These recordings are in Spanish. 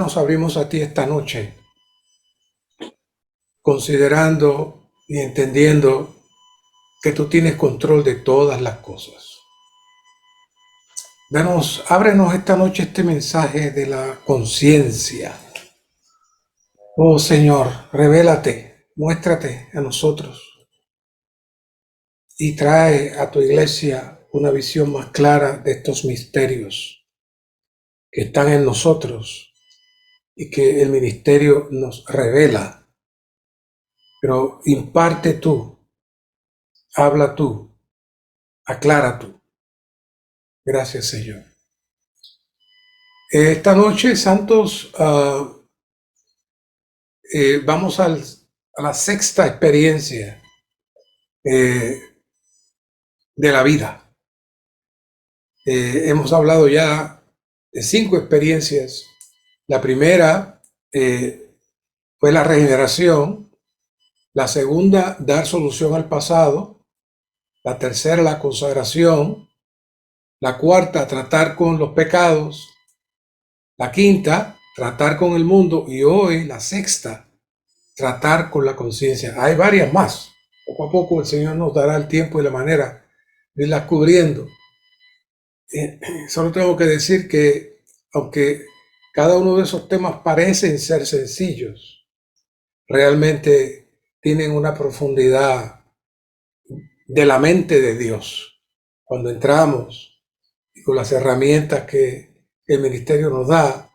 nos abrimos a ti esta noche, considerando y entendiendo que tú tienes control de todas las cosas. Ábrenos esta noche este mensaje de la conciencia. Oh Señor, revélate, muéstrate a nosotros y trae a tu iglesia una visión más clara de estos misterios que están en nosotros y que el ministerio nos revela. Pero imparte tú, habla tú, aclara tú. Gracias, Señor. Esta noche, santos, vamos a la sexta experiencia de la vida. Hemos hablado ya de 5 experiencias. La primera fue la regeneración. La segunda, dar solución al pasado. La tercera, la consagración. La cuarta, tratar con los pecados. La quinta, tratar con el mundo. Y hoy, la sexta, tratar con la conciencia. Hay varias más. Poco a poco el Señor nos dará el tiempo y la manera de irlas cubriendo. Solo tengo que decir que, aunque cada uno de esos temas parecen ser sencillos, realmente tienen una profundidad de la mente de Dios. Cuando entramos y con las herramientas que el ministerio nos da,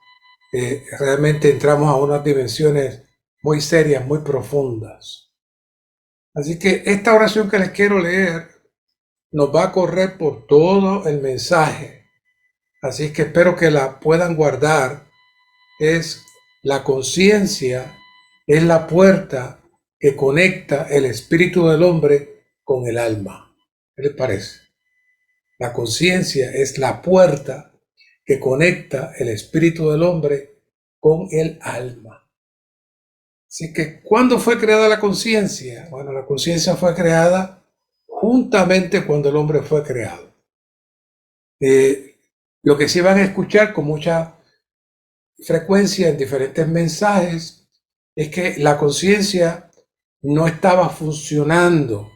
realmente entramos a unas dimensiones muy serias, muy profundas. Así que esta oración que les quiero leer nos va a correr por todo el mensaje. Así que espero que la puedan guardar. Es la conciencia, es la puerta que conecta el espíritu del hombre con el alma. ¿Qué les parece? La conciencia es la puerta que conecta el espíritu del hombre con el alma. Así que, ¿cuándo fue creada la conciencia? Bueno, la conciencia fue creada juntamente cuando el hombre fue creado. Lo que sí van a escuchar con mucha frecuencia en diferentes mensajes es que la conciencia no estaba funcionando.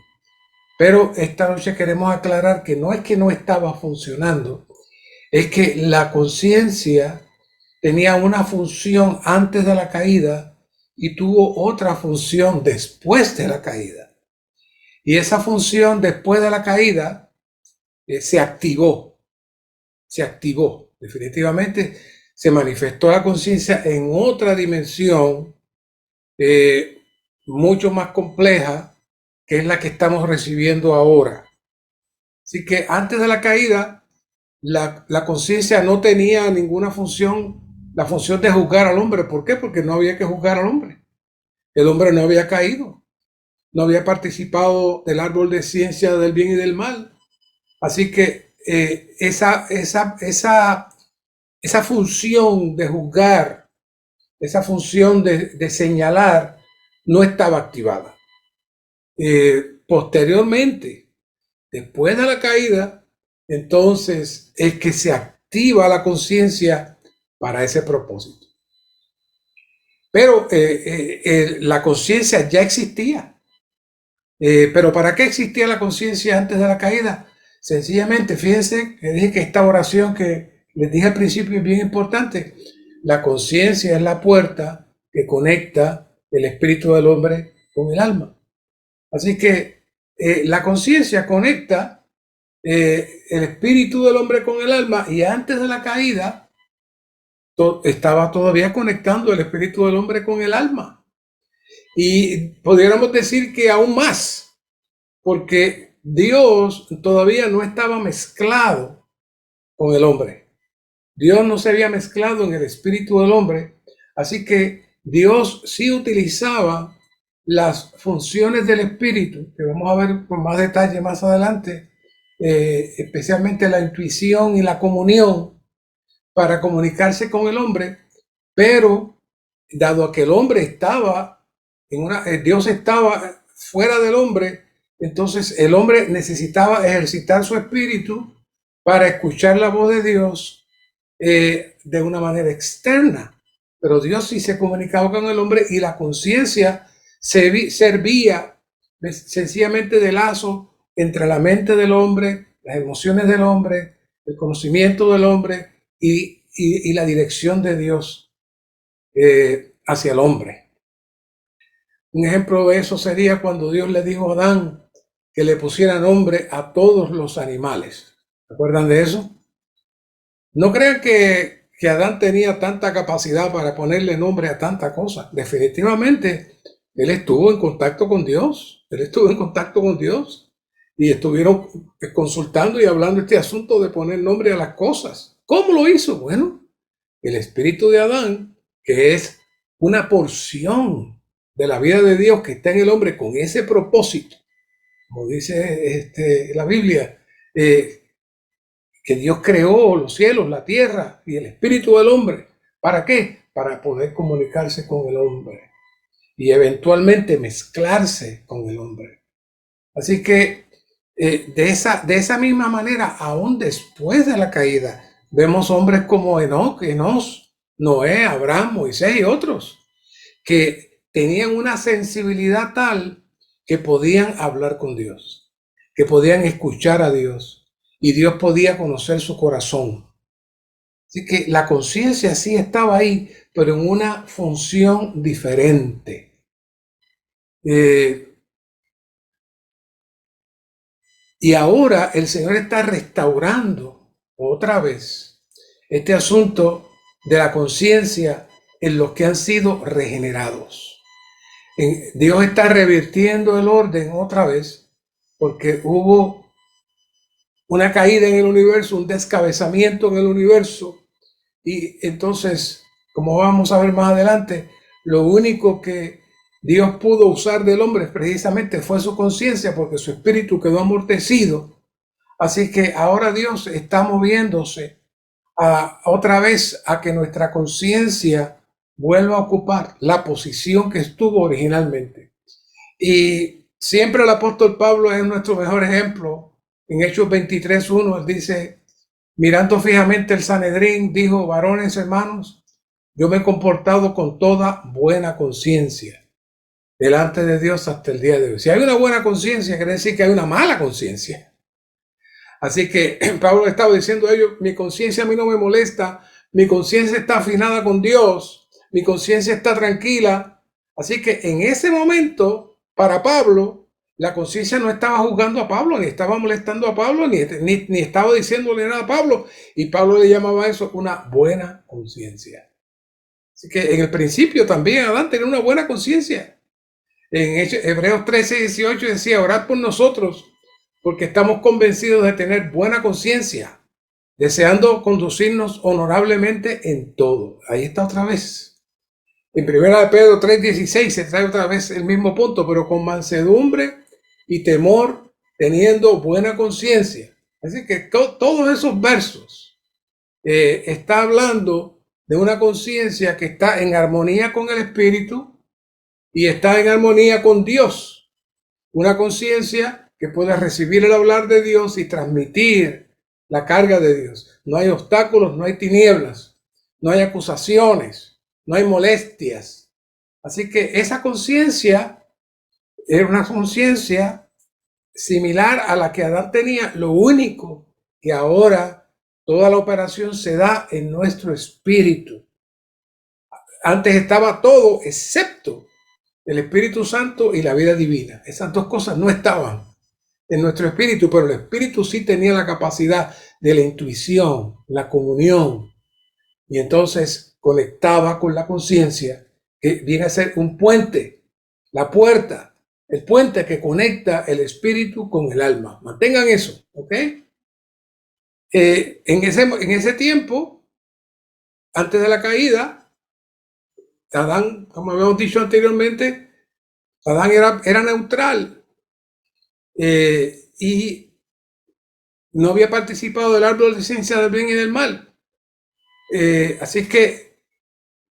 Pero esta noche queremos aclarar que no es que no estaba funcionando, es que la conciencia tenía una función antes de la caída y tuvo otra función después de la caída. Y esa función después de la caída se activó, definitivamente se manifestó la conciencia en otra dimensión mucho más compleja, que es la que estamos recibiendo ahora. Así que antes de la caída, la conciencia no tenía ninguna función, la función de juzgar al hombre. ¿Por qué? Porque no había que juzgar al hombre. El hombre no había caído, no había participado del árbol de ciencia del bien y del mal. Así que esa función de juzgar, esa función de señalar, no estaba activada. Posteriormente, después de la caída, entonces es que se activa la conciencia para ese propósito. Pero la conciencia ya existía. Pero ¿para qué existía la conciencia antes de la caída? Sencillamente, fíjense que dije que esta oración que les dije al principio es bien importante. La conciencia es la puerta que conecta el espíritu del hombre con el alma. Así que la conciencia conecta el espíritu del hombre con el alma, y antes de la caída estaba todavía conectando el espíritu del hombre con el alma. Y pudiéramos decir que aún más, porque Dios todavía no estaba mezclado con el hombre. Dios no se había mezclado en el espíritu del hombre, así que Dios sí utilizaba las funciones del espíritu, que vamos a ver con más detalle más adelante, especialmente la intuición y la comunión, para comunicarse con el hombre. Pero dado a que el hombre estaba Dios estaba fuera del hombre, entonces el hombre necesitaba ejercitar su espíritu para escuchar la voz de Dios de una manera externa. pero Dios sí se comunicaba con el hombre y la conciencia servía sencillamente de lazo entre la mente del hombre, las emociones del hombre, el conocimiento del hombre y la dirección de Dios hacia el hombre. Un ejemplo de eso sería cuando Dios le dijo a Adán que le pusiera nombre a todos los animales. ¿Recuerdan de eso? No crean que Adán tenía tanta capacidad para ponerle nombre a tanta cosa. Definitivamente, él estuvo en contacto con Dios. Él estuvo en contacto con Dios. Y estuvieron consultando y hablando este asunto de poner nombre a las cosas. ¿Cómo lo hizo? Bueno, el espíritu de Adán, que es una porción de la vida de Dios que está en el hombre con ese propósito, como dice la Biblia, que Dios creó los cielos, la tierra y el espíritu del hombre. ¿Para qué? Para poder comunicarse con el hombre y eventualmente mezclarse con el hombre. Así que de esa misma manera, aún después de la caída, vemos hombres como Enoc, Enos, Noé, Abraham, Moisés y otros, que tenían una sensibilidad tal que podían hablar con Dios, que podían escuchar a Dios, y Dios podía conocer su corazón. Así que la conciencia sí estaba ahí, pero en una función diferente. Y ahora el Señor está restaurando otra vez este asunto de la conciencia en los que han sido regenerados. Dios está revirtiendo el orden otra vez porque hubo una caída en el universo, un descabezamiento en el universo. Y entonces, como vamos a ver más adelante, lo único que Dios pudo usar del hombre precisamente fue su conciencia, porque su espíritu quedó amortecido. Así que ahora Dios está moviéndose otra vez a que nuestra conciencia vuelva a ocupar la posición que estuvo originalmente. Y siempre el apóstol Pablo es nuestro mejor ejemplo. En Hechos 23:1 él dice: mirando fijamente el Sanedrín, dijo: varones hermanos, yo me he comportado con toda buena conciencia delante de Dios hasta el día de hoy. Si hay una buena conciencia, quiere decir que hay una mala conciencia. Así que Pablo estaba diciendo a ellos: mi conciencia a mí no me molesta, mi conciencia está afinada con Dios, mi conciencia está tranquila. Así que en ese momento, para Pablo, la conciencia no estaba juzgando a Pablo, ni estaba molestando a Pablo, ni estaba diciéndole nada a Pablo. Y Pablo le llamaba a eso una buena conciencia. Así que en el principio también Adán tenía una buena conciencia. En Hebreos 13:18 decía: orad por nosotros, porque estamos convencidos de tener buena conciencia, deseando conducirnos honorablemente en todo. Ahí está otra vez. En 1 Pedro 3:16 se trae otra vez el mismo punto, pero con mansedumbre y temor, teniendo buena conciencia. Así que todos esos versos está hablando de una conciencia que está en armonía con el Espíritu y está en armonía con Dios. Una conciencia que pueda recibir el hablar de Dios y transmitir la carga de Dios. No hay obstáculos, no hay tinieblas, no hay acusaciones, no hay molestias. Así que esa conciencia era una conciencia similar a la que Adán tenía. Lo único que ahora toda la operación se da en nuestro espíritu. Antes estaba todo excepto el Espíritu Santo y la vida divina. Esas dos cosas no estaban en nuestro espíritu, pero el espíritu sí tenía la capacidad de la intuición, la comunión, y entonces conectaba con la conciencia, que viene a ser un puente, la puerta, el puente que conecta el espíritu con el alma. Mantengan eso, ¿ok? En ese tiempo, antes de la caída, Adán, como habíamos dicho anteriormente, Adán era neutral y no había participado del árbol de ciencia del bien y del mal. Así que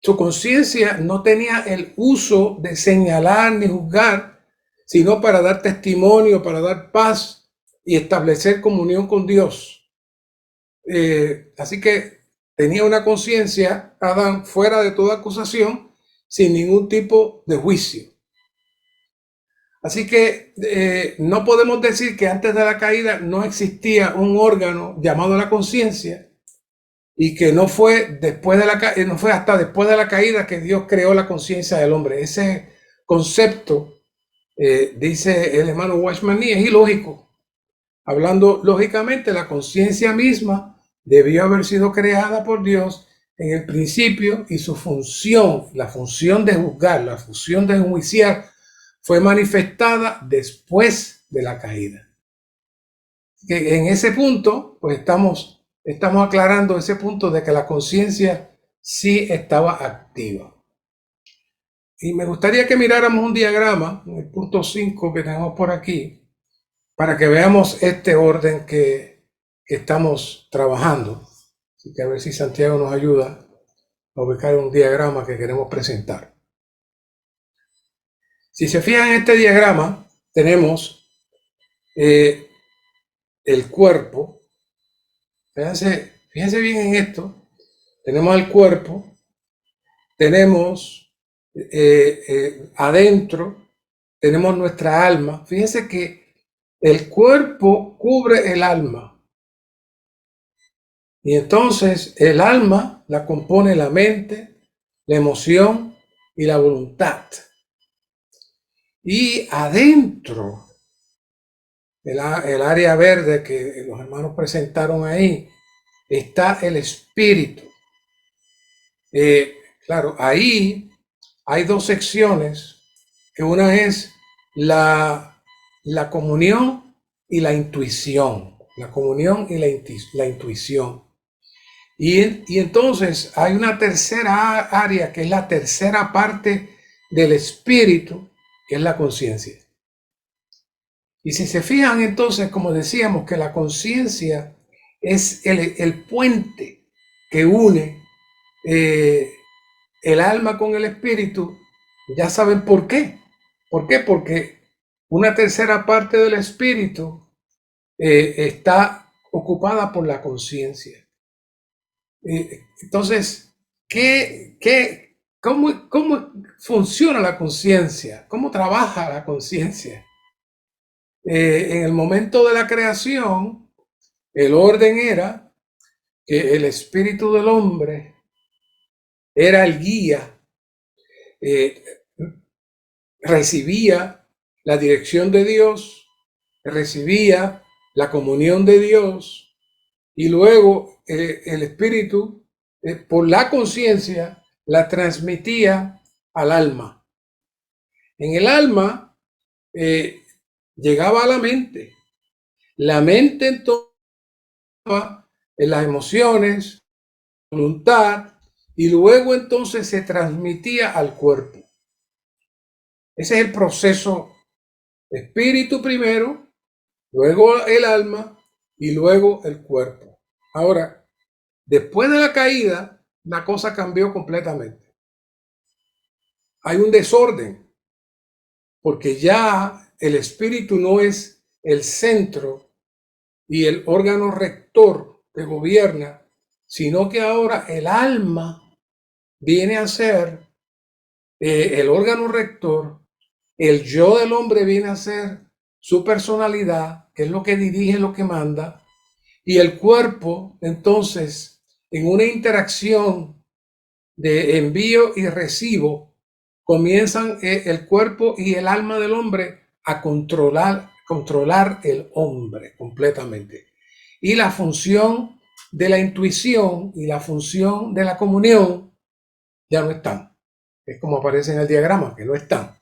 su conciencia no tenía el uso de señalar ni juzgar, sino para dar testimonio, para dar paz y establecer comunión con Dios. Así que tenía una conciencia, Adán, fuera de toda acusación, sin ningún tipo de juicio. Así que no podemos decir que antes de la caída no existía un órgano llamado la conciencia y que no fue no fue hasta después de la caída que Dios creó la conciencia del hombre. Ese concepto, dice el hermano Watchman Nee, es ilógico. Hablando lógicamente, la conciencia misma debió haber sido creada por Dios en el principio y su función, la función de juzgar, la función de enjuiciar, fue manifestada después de la caída. Que en ese punto, pues estamos aclarando ese punto de que la conciencia sí estaba activa. Y me gustaría que miráramos un diagrama, en el punto 5 que tenemos por aquí, para que veamos este orden que estamos trabajando. Así que a ver si Santiago nos ayuda a ubicar un diagrama que queremos presentar. Si se fijan en este diagrama, tenemos el cuerpo. Fíjense bien en esto. Tenemos el cuerpo, tenemos adentro, tenemos nuestra alma. Fíjense que el cuerpo cubre el alma. Y entonces el alma la compone la mente, la emoción y la voluntad. Y adentro, el área verde que los hermanos presentaron ahí, está el espíritu. Claro, ahí hay dos secciones, que una es la comunión y la intuición. La comunión y la intuición. Y entonces hay una tercera área, que es la tercera parte del espíritu, que es la conciencia. Y si se fijan entonces, como decíamos, que la conciencia es el puente que une el alma con el espíritu, ya saben por qué. ¿Por qué? Porque una tercera parte del espíritu está ocupada por la conciencia. Entonces, ¿cómo funciona la conciencia? ¿Cómo trabaja la conciencia? En el momento de la creación, el orden era que el espíritu del hombre era el guía, recibía la dirección de Dios, recibía la comunión de Dios, y luego el espíritu, por la conciencia, la transmitía al alma. En el alma llegaba a la mente. La mente entonces en las emociones, voluntad, y luego entonces se transmitía al cuerpo. Ese es el proceso: espíritu primero, luego el alma y luego el cuerpo. Ahora, después de la caída, la cosa cambió completamente. Hay un desorden, porque ya el espíritu no es el centro y el órgano rector que gobierna, sino que ahora el alma viene a ser el órgano rector, el yo del hombre viene a ser su personalidad, que es lo que dirige, lo que manda, y el cuerpo, entonces, en una interacción de envío y recibo, comienzan el cuerpo y el alma del hombre a controlar el hombre completamente. Y la función de la intuición y la función de la comunión ya no están. Es como aparece en el diagrama, que no están.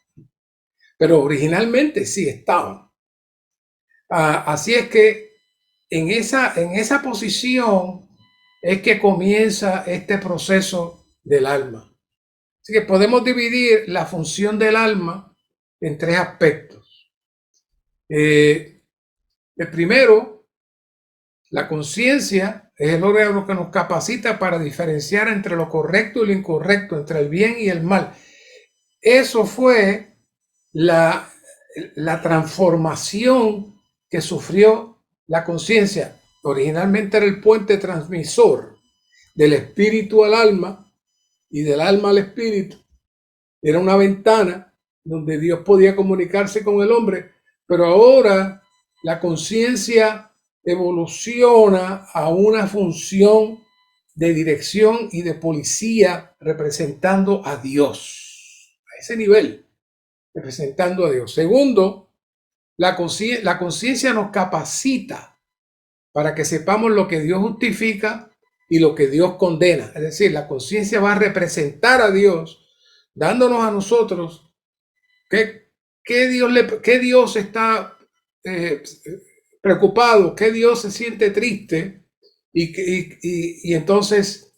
Pero originalmente sí estaban. Así es que en esa posición es que comienza este proceso del alma. Así que podemos dividir la función del alma en tres aspectos. El primero, la conciencia, es el órgano que nos capacita para diferenciar entre lo correcto y lo incorrecto, entre el bien y el mal. Eso fue la transformación que sufrió la conciencia. Originalmente era el puente transmisor del espíritu al alma y del alma al espíritu. Era una ventana donde Dios podía comunicarse con el hombre, pero ahora la conciencia evoluciona a una función de dirección y de policía representando a Dios, a ese nivel, representando a Dios. Segundo, la conciencia nos capacita para que sepamos lo que Dios justifica y lo que Dios condena. Es decir, la conciencia va a representar a Dios, dándonos a nosotros qué Dios está preocupado, qué Dios se siente triste y entonces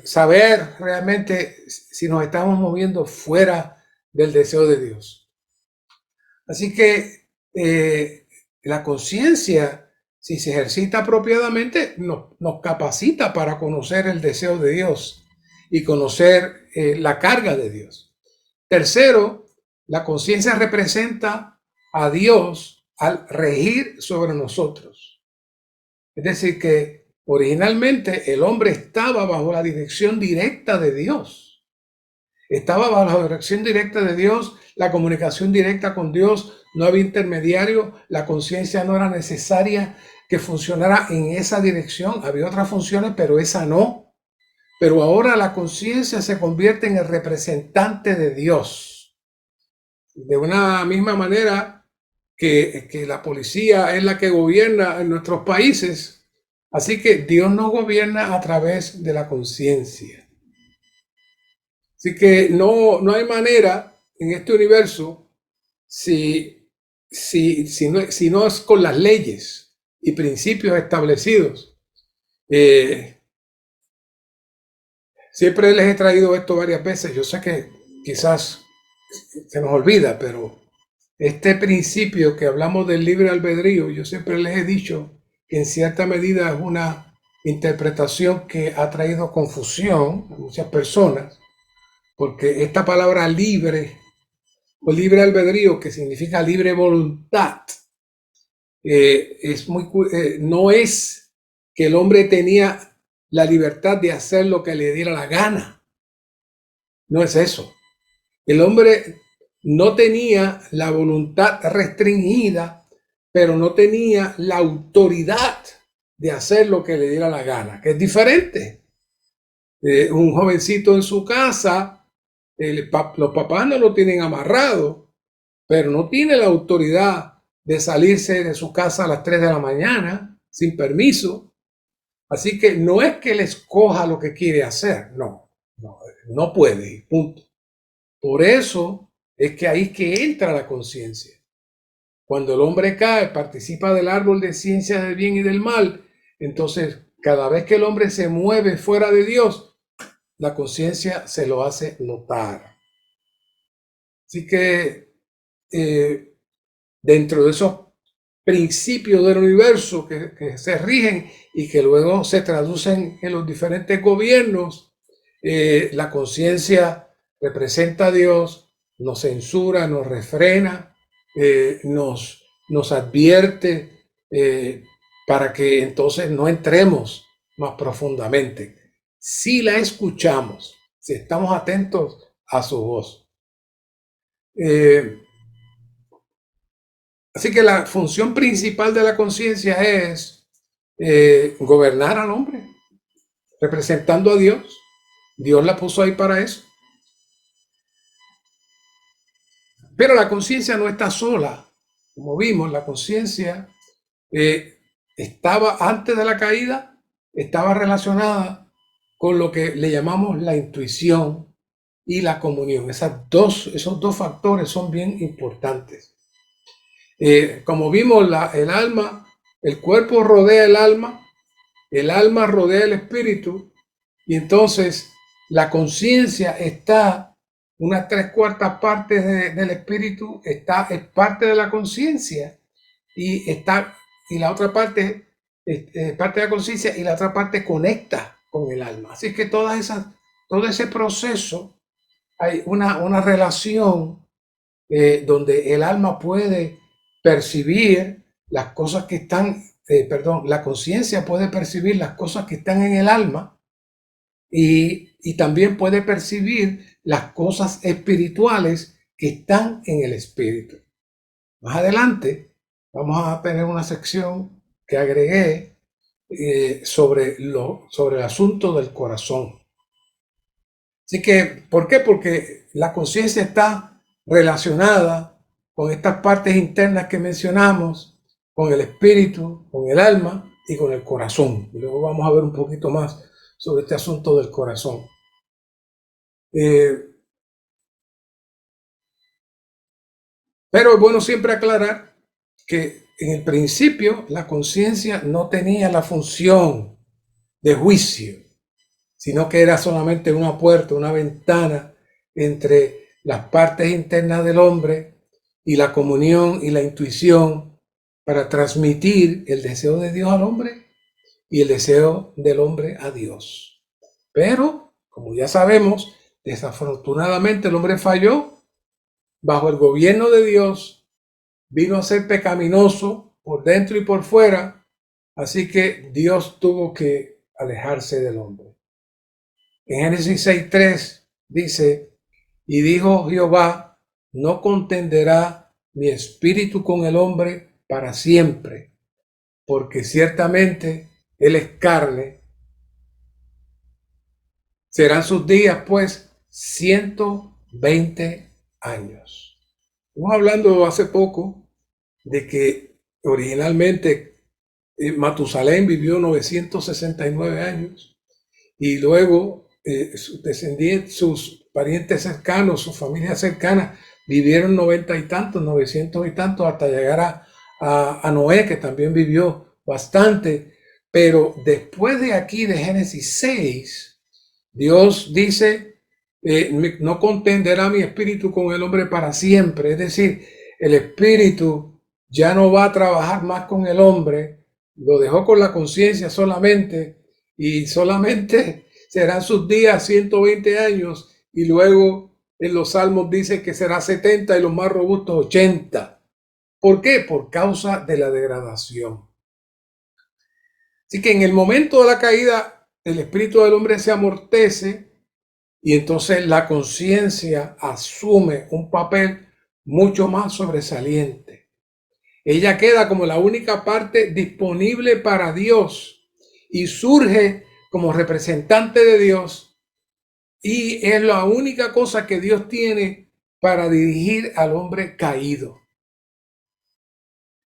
saber realmente si nos estamos moviendo fuera del deseo de Dios. Así que la conciencia, si se ejercita apropiadamente, nos capacita para conocer el deseo de Dios y conocer la carga de Dios. Tercero, la conciencia representa a Dios al regir sobre nosotros. Es decir, que originalmente el hombre estaba bajo la dirección directa de Dios. Estaba bajo la dirección directa de Dios, la comunicación directa con Dios, no había intermediario, la conciencia no era necesaria que funcionara en esa dirección, había otras funciones, pero esa no. Pero ahora la conciencia se convierte en el representante de Dios. De una misma manera que la policía es la que gobierna en nuestros países, así que Dios nos gobierna a través de la conciencia. Así que no hay manera en este universo si no es con las leyes y principios establecidos. Siempre les he traído esto varias veces. Yo sé que quizás se nos olvida, pero este principio que hablamos del libre albedrío, yo siempre les he dicho que en cierta medida es una interpretación que ha traído confusión a muchas personas, porque esta palabra libre o libre albedrío, que significa libre voluntad, no es que el hombre tenía la libertad de hacer lo que le diera la gana. No es eso. El hombre no tenía la voluntad restringida, pero no tenía la autoridad de hacer lo que le diera la gana, que es diferente. Un jovencito en su casa, los papás no lo tienen amarrado, pero no tiene la autoridad de salirse de su casa a las 3 de la mañana sin permiso. Así que no es que él escoja lo que quiere hacer, no puede, punto. Por eso es que ahí es que entra la conciencia. Cuando el hombre cae, participa del árbol de ciencia del bien y del mal, entonces cada vez que el hombre se mueve fuera de Dios, la conciencia se lo hace notar. Así que dentro de esos principios del universo que se rigen y que luego se traducen en los diferentes gobiernos, la conciencia representa a Dios, nos censura, nos refrena, nos advierte para que entonces no entremos más profundamente. Si la escuchamos, si estamos atentos a su voz. Así que la función principal de la conciencia es gobernar al hombre, representando a Dios. Dios la puso ahí para eso. Pero la conciencia no está sola. Como vimos, la conciencia estaba antes de la caída, estaba relacionada con lo que le llamamos la intuición y la comunión. Esos dos factores son bien importantes. Como vimos, el alma, el cuerpo rodea el alma rodea el espíritu, y entonces la conciencia está, unas 3/4 partes del espíritu es parte de la conciencia, y la otra parte es parte de la conciencia, y la otra parte conecta con el alma. Así que todo ese proceso, hay una relación donde el alma puede percibir las cosas que están, la conciencia puede percibir las cosas que están en el alma, y también puede percibir las cosas espirituales que están en el espíritu. Más adelante vamos a tener una sección que agregué sobre el asunto del corazón. Así que, ¿por qué? Porque la conciencia está relacionada con estas partes internas que mencionamos, con el espíritu, con el alma y con el corazón. Y luego vamos a ver un poquito más sobre este asunto del corazón. Pero es bueno siempre aclarar que en el principio la conciencia no tenía la función de juicio, sino que era solamente una puerta, una ventana entre las partes internas del hombre y la comunión y la intuición para transmitir el deseo de Dios al hombre y el deseo del hombre a Dios. Pero, como ya sabemos, desafortunadamente el hombre falló bajo el gobierno de Dios, vino a ser pecaminoso por dentro y por fuera, así que Dios tuvo que alejarse del hombre. En Génesis 6:3 dice, y dijo Jehová, no contenderá mi espíritu con el hombre para siempre, porque ciertamente él es carne. Serán sus días, pues, 120 años. Estamos hablando hace poco de que originalmente Matusalén vivió 969 años y luego sus descendientes, sus parientes cercanos, su familia cercana vivieron 90 y tantos, 900 y tantos, hasta llegar a Noé, que también vivió bastante. Pero después de aquí, de Génesis 6, Dios dice, no contenderá mi espíritu con el hombre para siempre. Es decir, el espíritu ya no va a trabajar más con el hombre, lo dejó con la conciencia solamente y solamente serán sus días 120 años y luego en los salmos dice que será 70 y los más robustos 80. ¿Por qué? Por causa de la degradación. Así que en el momento de la caída el espíritu del hombre se amortece y entonces la conciencia asume un papel mucho más sobresaliente. Ella queda como la única parte disponible para Dios y surge como representante de Dios y es la única cosa que Dios tiene para dirigir al hombre caído.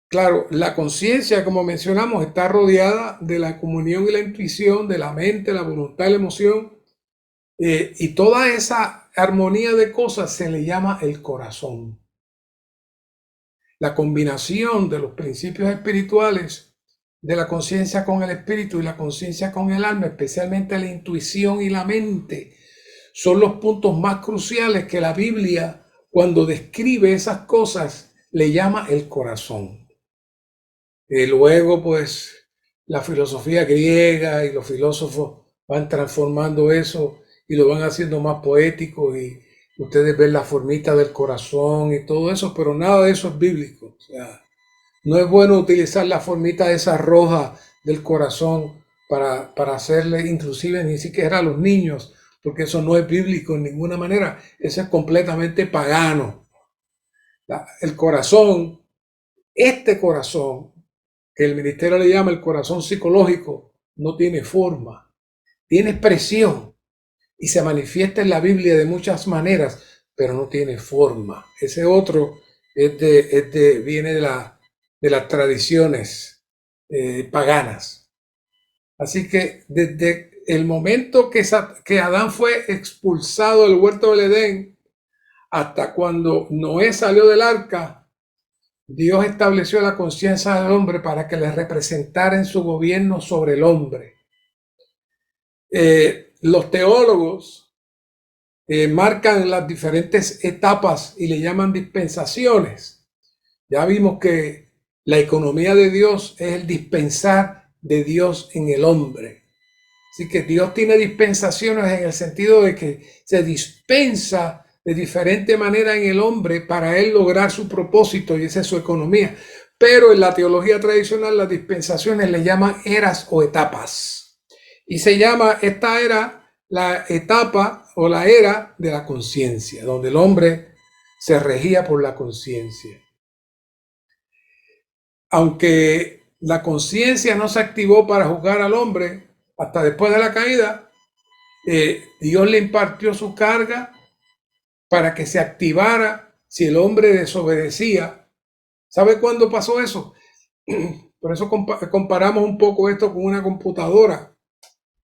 Claro, la conciencia, como mencionamos, está rodeada de la comunión y la intuición, de la mente, la voluntad y la emoción, y toda esa armonía de cosas se le llama el corazón. La combinación de los principios espirituales de la conciencia con el espíritu y la conciencia con el alma, especialmente la intuición y la mente, son los puntos más cruciales que la Biblia, cuando describe esas cosas, le llama el corazón. Luego, pues, la filosofía griega y los filósofos van transformando eso y lo van haciendo más poético y ustedes ven la formita del corazón y todo eso, pero nada de eso es bíblico. O sea, no es bueno utilizar la formita esa roja del corazón para hacerle, inclusive ni siquiera a los niños, porque eso no es bíblico en ninguna manera. Eso es completamente pagano. El corazón, este corazón, que el ministerio le llama el corazón psicológico, no tiene forma, tiene expresión y se manifiesta en la Biblia de muchas maneras, pero no tiene forma. Ese otro viene de las tradiciones paganas. Así que desde el momento que Adán fue expulsado del huerto del Edén hasta cuando Noé salió del arca, Dios estableció la conciencia del hombre para que le representara en su gobierno sobre el hombre. Los teólogos marcan las diferentes etapas y le llaman dispensaciones. Ya vimos que la economía de Dios es el dispensar de Dios en el hombre. Así que Dios tiene dispensaciones en el sentido de que se dispensa de diferente manera en el hombre para él lograr su propósito y esa es su economía. Pero en la teología tradicional las dispensaciones le llaman eras o etapas. Y se llama esta era la etapa o la era de la conciencia, donde el hombre se regía por la conciencia. Aunque la conciencia no se activó para juzgar al hombre hasta después de la caída, Dios le impartió su carga para que se activara si el hombre desobedecía. ¿Sabe cuándo pasó eso? Por eso comparamos un poco esto con una computadora.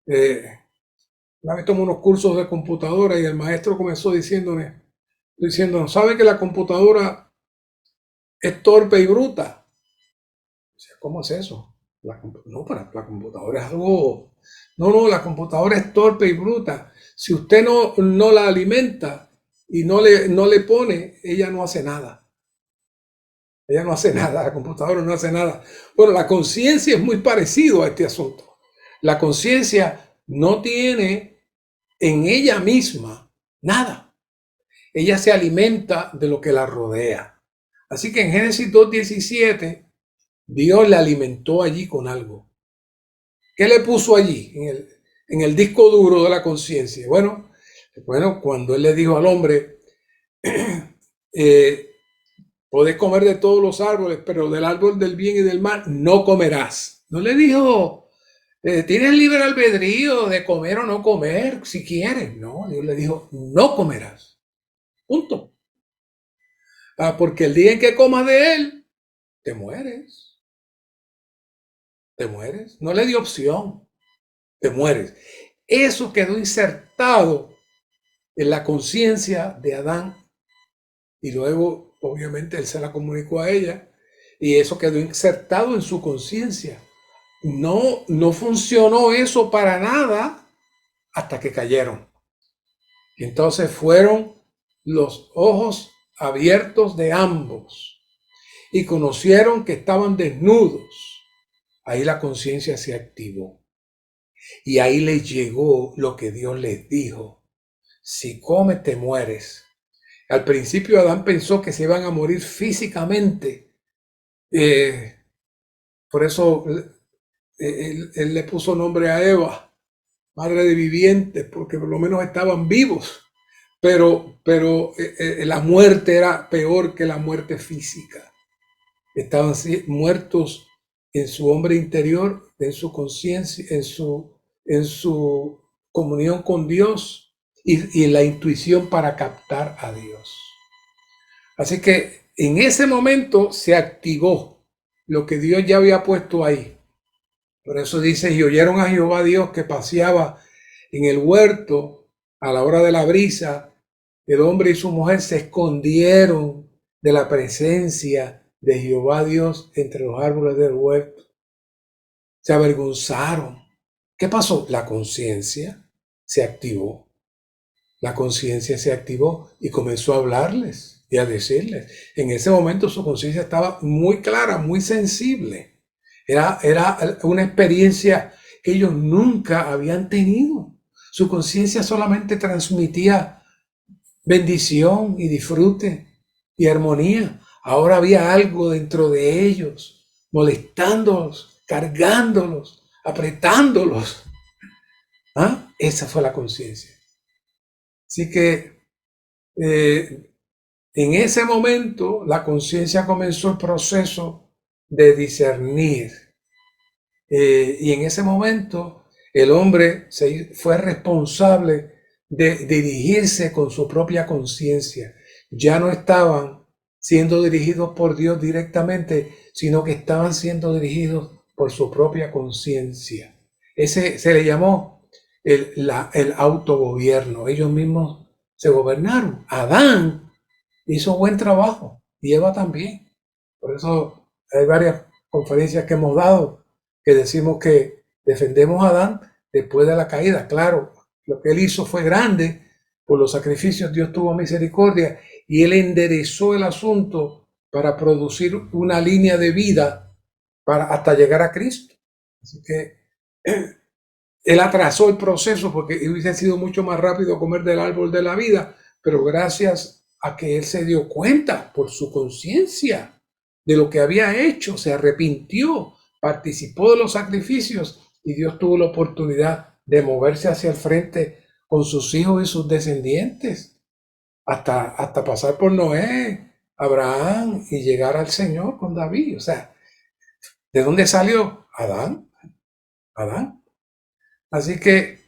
Una vez tomé unos cursos de computadora y el maestro comenzó diciéndonos, ¿sabe que la computadora es torpe y bruta? ¿Cómo es eso? No, pero la computadora es algo... No, la computadora es torpe y bruta. Si usted no la alimenta y no le pone, ella no hace nada. Ella no hace nada, la computadora no hace nada. Bueno, la conciencia es muy parecido a este asunto. La conciencia no tiene en ella misma nada. Ella se alimenta de lo que la rodea. Así que en Génesis 2:17, Dios le alimentó allí con algo. ¿Qué le puso allí en el disco duro de la conciencia? Bueno, cuando él le dijo al hombre, podés comer de todos los árboles, pero del árbol del bien y del mal no comerás. No le dijo, tienes libre albedrío de comer o no comer, si quieres. No, Dios le dijo, no comerás. Punto. Porque el día en que comas de él, te mueres. Te mueres. No le dio opción. Te mueres. Eso quedó insertado en la conciencia de Adán. Y luego, obviamente, él se la comunicó a ella. Y eso quedó insertado en su conciencia. No funcionó eso para nada hasta que cayeron. Y entonces fueron los ojos abiertos de ambos y conocieron que estaban desnudos. Ahí la conciencia se activó. Y ahí les llegó lo que Dios les dijo. Si comes, te mueres. Al principio Adán pensó que se iban a morir físicamente. Por eso él le puso nombre a Eva, madre de vivientes, porque por lo menos estaban vivos. Pero la muerte era peor que la muerte física. Estaban muertos en su hombre interior, en su conciencia, en su comunión con Dios y en la intuición para captar a Dios. Así que en ese momento se activó lo que Dios ya había puesto ahí. Por eso dice, y oyeron a Jehová Dios que paseaba en el huerto a la hora de la brisa. El hombre y su mujer se escondieron de la presencia de Jehová Dios entre los árboles del huerto. Se avergonzaron. ¿Qué pasó? La conciencia se activó. La conciencia se activó y comenzó a hablarles y a decirles. En ese momento su conciencia estaba muy clara, muy sensible. Era una experiencia que ellos nunca habían tenido. Su conciencia solamente transmitía bendición y disfrute y armonía. Ahora había algo dentro de ellos, molestándolos, cargándolos, apretándolos. Esa fue la conciencia. Así que en ese momento la conciencia comenzó el proceso de discernir. Y en ese momento el hombre fue responsable de dirigirse con su propia conciencia. Ya no estaban siendo dirigidos por Dios directamente, sino que estaban siendo dirigidos por su propia conciencia. Ese se le llamó el autogobierno. Ellos mismos se gobernaron. Adán hizo buen trabajo y Eva también. Por eso hay varias conferencias que hemos dado que decimos que defendemos a Adán después de la caída. Claro, lo que él hizo fue grande, por los sacrificios Dios tuvo misericordia y él enderezó el asunto para producir una línea de vida hasta llegar a Cristo. Así que él atrasó el proceso porque hubiese sido mucho más rápido comer del árbol de la vida, pero gracias a que él se dio cuenta por su conciencia de lo que había hecho, se arrepintió, participó de los sacrificios y Dios tuvo la oportunidad de moverse hacia el frente con sus hijos y sus descendientes, hasta pasar por Noé, Abraham y llegar al Señor con David. O sea, ¿de dónde salió? Adán. Adán. Así que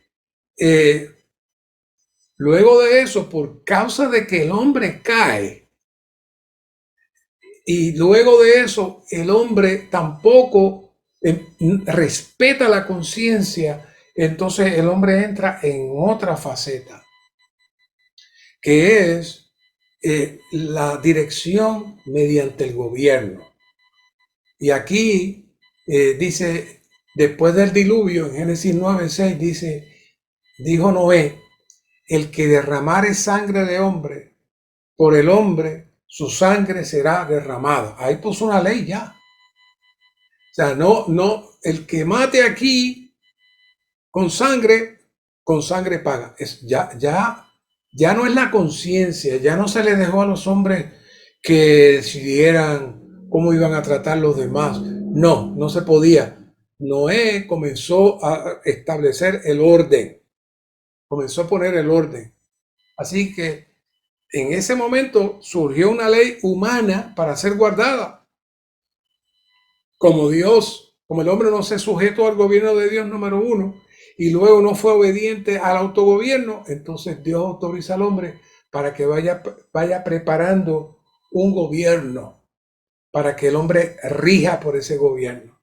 luego de eso, por causa de que el hombre cae, y luego de eso el hombre tampoco respeta la conciencia, entonces el hombre entra en otra faceta, que es la dirección mediante el gobierno. Y aquí dice, después del diluvio, en Génesis 9:6 dice, dijo Noé, el que derramare sangre de hombre, por el hombre, su sangre será derramada. Ahí puso una ley ya. O sea, no, el que mate aquí con sangre paga. Ya no es la conciencia, ya no se le dejó a los hombres que decidieran cómo iban a tratar los demás. No se podía. Noé comenzó a establecer el orden, comenzó a poner el orden. Así que en ese momento surgió una ley humana para ser guardada. Como el hombre no se sujetó al gobierno de Dios número uno, y luego no fue obediente al autogobierno, entonces Dios autoriza al hombre para que vaya preparando un gobierno, para que el hombre rija por ese gobierno.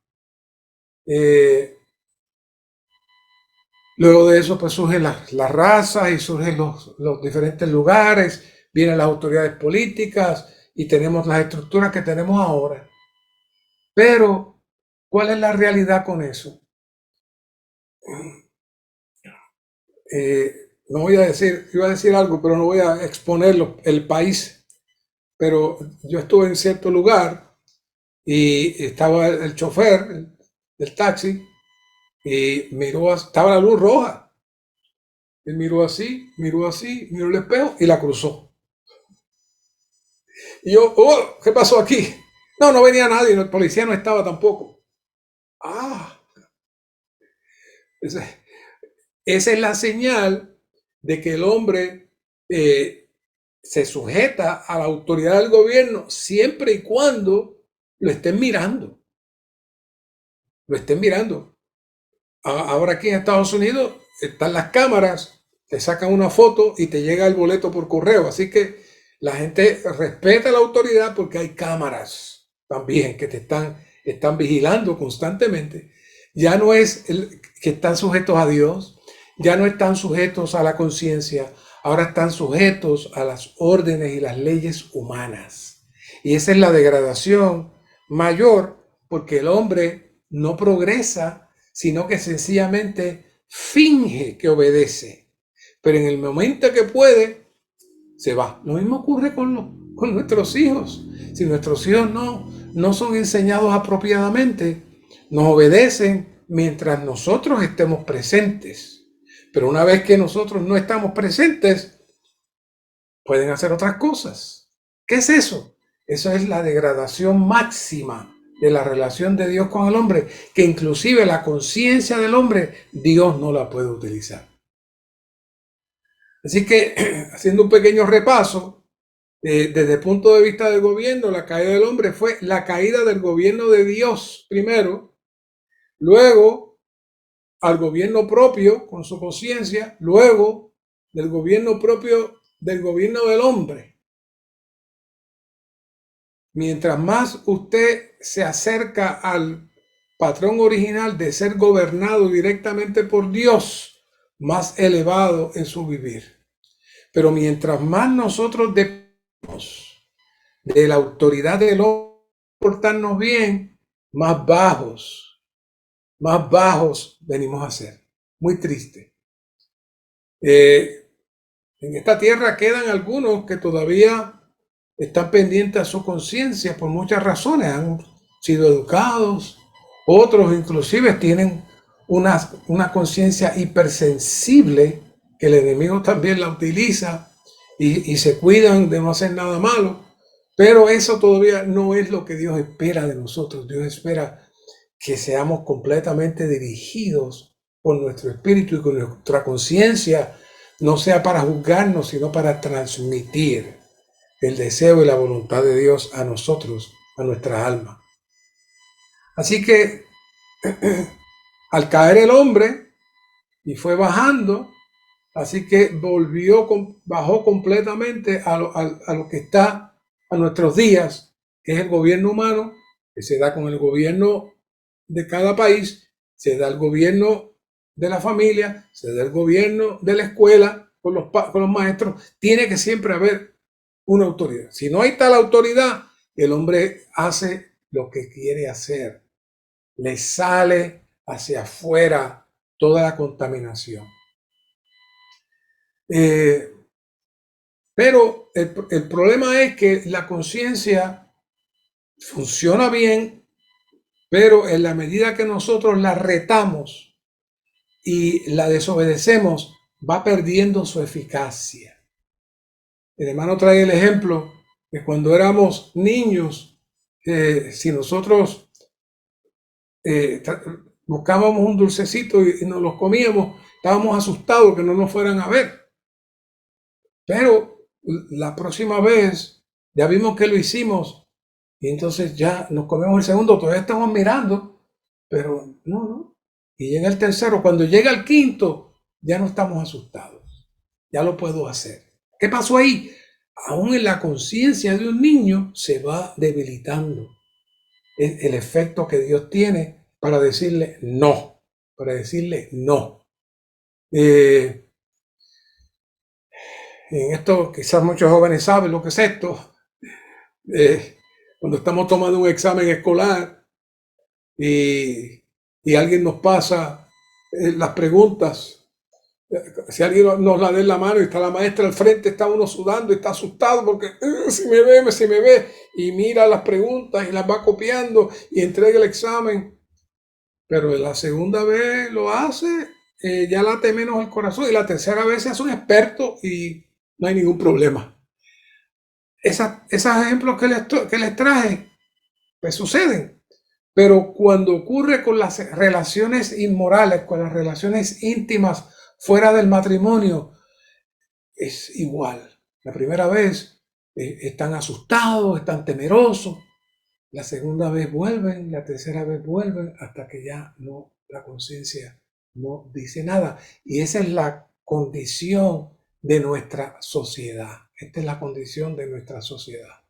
Luego de eso pues surgen las razas y surgen los diferentes lugares, vienen las autoridades políticas y tenemos las estructuras que tenemos ahora. Pero, ¿cuál es la realidad con eso? No voy a decir, iba a decir algo, pero no voy a exponerlo, el país. Pero yo estuve en cierto lugar y estaba el chofer del taxi y estaba la luz roja. Él miró así, miró el espejo y la cruzó. Y yo, ¿qué pasó aquí? No venía nadie, el policía no estaba tampoco. Esa es la señal de que el hombre se sujeta a la autoridad del gobierno siempre y cuando lo estén mirando. Lo estén mirando. Ahora aquí en Estados Unidos están las cámaras, te sacan una foto y te llega el boleto por correo. Así que la gente respeta la autoridad porque hay cámaras también que te están vigilando constantemente. Ya no es que están sujetos a Dios, ya no están sujetos a la conciencia, ahora están sujetos a las órdenes y las leyes humanas. Y esa es la degradación mayor, porque el hombre no progresa, sino que sencillamente finge que obedece. Pero en el momento que puede, se va. Lo mismo ocurre con nuestros hijos. Si nuestros hijos no son enseñados apropiadamente, nos obedecen mientras nosotros estemos presentes. Pero una vez que nosotros no estamos presentes, pueden hacer otras cosas. ¿Qué es eso? Eso es la degradación máxima de la relación de Dios con el hombre, que inclusive la conciencia del hombre, Dios no la puede utilizar. Así que, haciendo un pequeño repaso, desde el punto de vista del gobierno, la caída del hombre fue la caída del gobierno de Dios primero, luego al gobierno propio con su conciencia, luego del gobierno propio del gobierno del hombre. Mientras más usted se acerca al patrón original de ser gobernado directamente por Dios, más elevado es su vivir. Pero mientras más nosotros dependemos de la autoridad del hombre portarnos bien, más bajos venimos a ser. Muy triste. En esta tierra quedan algunos que todavía están pendientes a su conciencia por muchas razones, han sido educados, otros inclusive tienen una conciencia hipersensible que el enemigo también la utiliza y se cuidan de no hacer nada malo, pero eso todavía no es lo que Dios espera de nosotros. Dios espera que seamos completamente dirigidos por nuestro espíritu y con nuestra conciencia, no sea para juzgarnos, sino para transmitir el deseo y la voluntad de Dios a nosotros, a nuestra alma. Así que al caer el hombre y fue bajando, así que bajó completamente a lo que está a nuestros días, que es el gobierno humano, que se da con el gobierno de cada país, se da el gobierno de la familia, se da el gobierno de la escuela, con los maestros. Tiene que siempre haber una autoridad. Si no hay tal autoridad, el hombre hace lo que quiere hacer. Le sale hacia afuera toda la contaminación. Pero el problema es que la conciencia funciona bien, pero en la medida que nosotros la retamos y la desobedecemos, va perdiendo su eficacia. El hermano trae el ejemplo de cuando éramos niños, si nosotros buscábamos un dulcecito y nos los comíamos, estábamos asustados que no nos fueran a ver. Pero la próxima vez ya vimos que lo hicimos y entonces ya nos comemos el segundo, todavía estamos mirando, pero no. Y llega el tercero, cuando llega el quinto, ya no estamos asustados, ya lo puedo hacer. ¿Qué pasó ahí? Aún en la conciencia de un niño se va debilitando el efecto que Dios tiene para decirle no, en esto quizás muchos jóvenes saben lo que es esto. Cuando estamos tomando un examen escolar y alguien nos pasa las preguntas, si alguien nos la da en la mano y está la maestra al frente, está uno sudando y está asustado porque si me ve, y mira las preguntas y las va copiando y entrega el examen, pero la segunda vez lo hace, ya late menos el corazón, y la tercera vez se hace un experto y no hay ningún problema. Esos ejemplos que les traje, pues suceden. Pero cuando ocurre con las relaciones inmorales, con las relaciones íntimas fuera del matrimonio, es igual. La primera vez están asustados, están temerosos. La segunda vez vuelven, la tercera vez vuelven, hasta que ya no, la conciencia no dice nada. Y esa es la condición de nuestra sociedad. Esta es la condición de nuestra sociedad,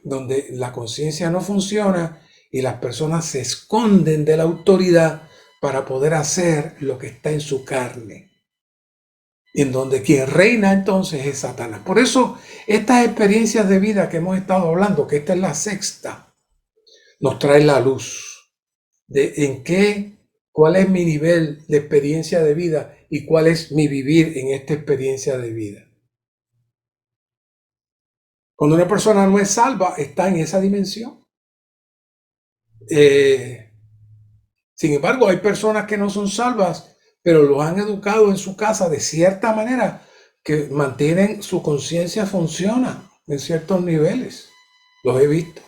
donde la conciencia no funciona y las personas se esconden de la autoridad para poder hacer lo que está en su carne, en donde quien reina entonces es Satanás. Por eso estas experiencias de vida que hemos estado hablando, que esta es la sexta, nos trae la luz de cuál es mi nivel de experiencia de vida y cuál es mi vivir en esta experiencia de vida. Cuando una persona no es salva, está en esa dimensión. Sin embargo, hay personas que no son salvas, pero los han educado en su casa de cierta manera que mantienen su conciencia, funciona en ciertos niveles. Los he visto,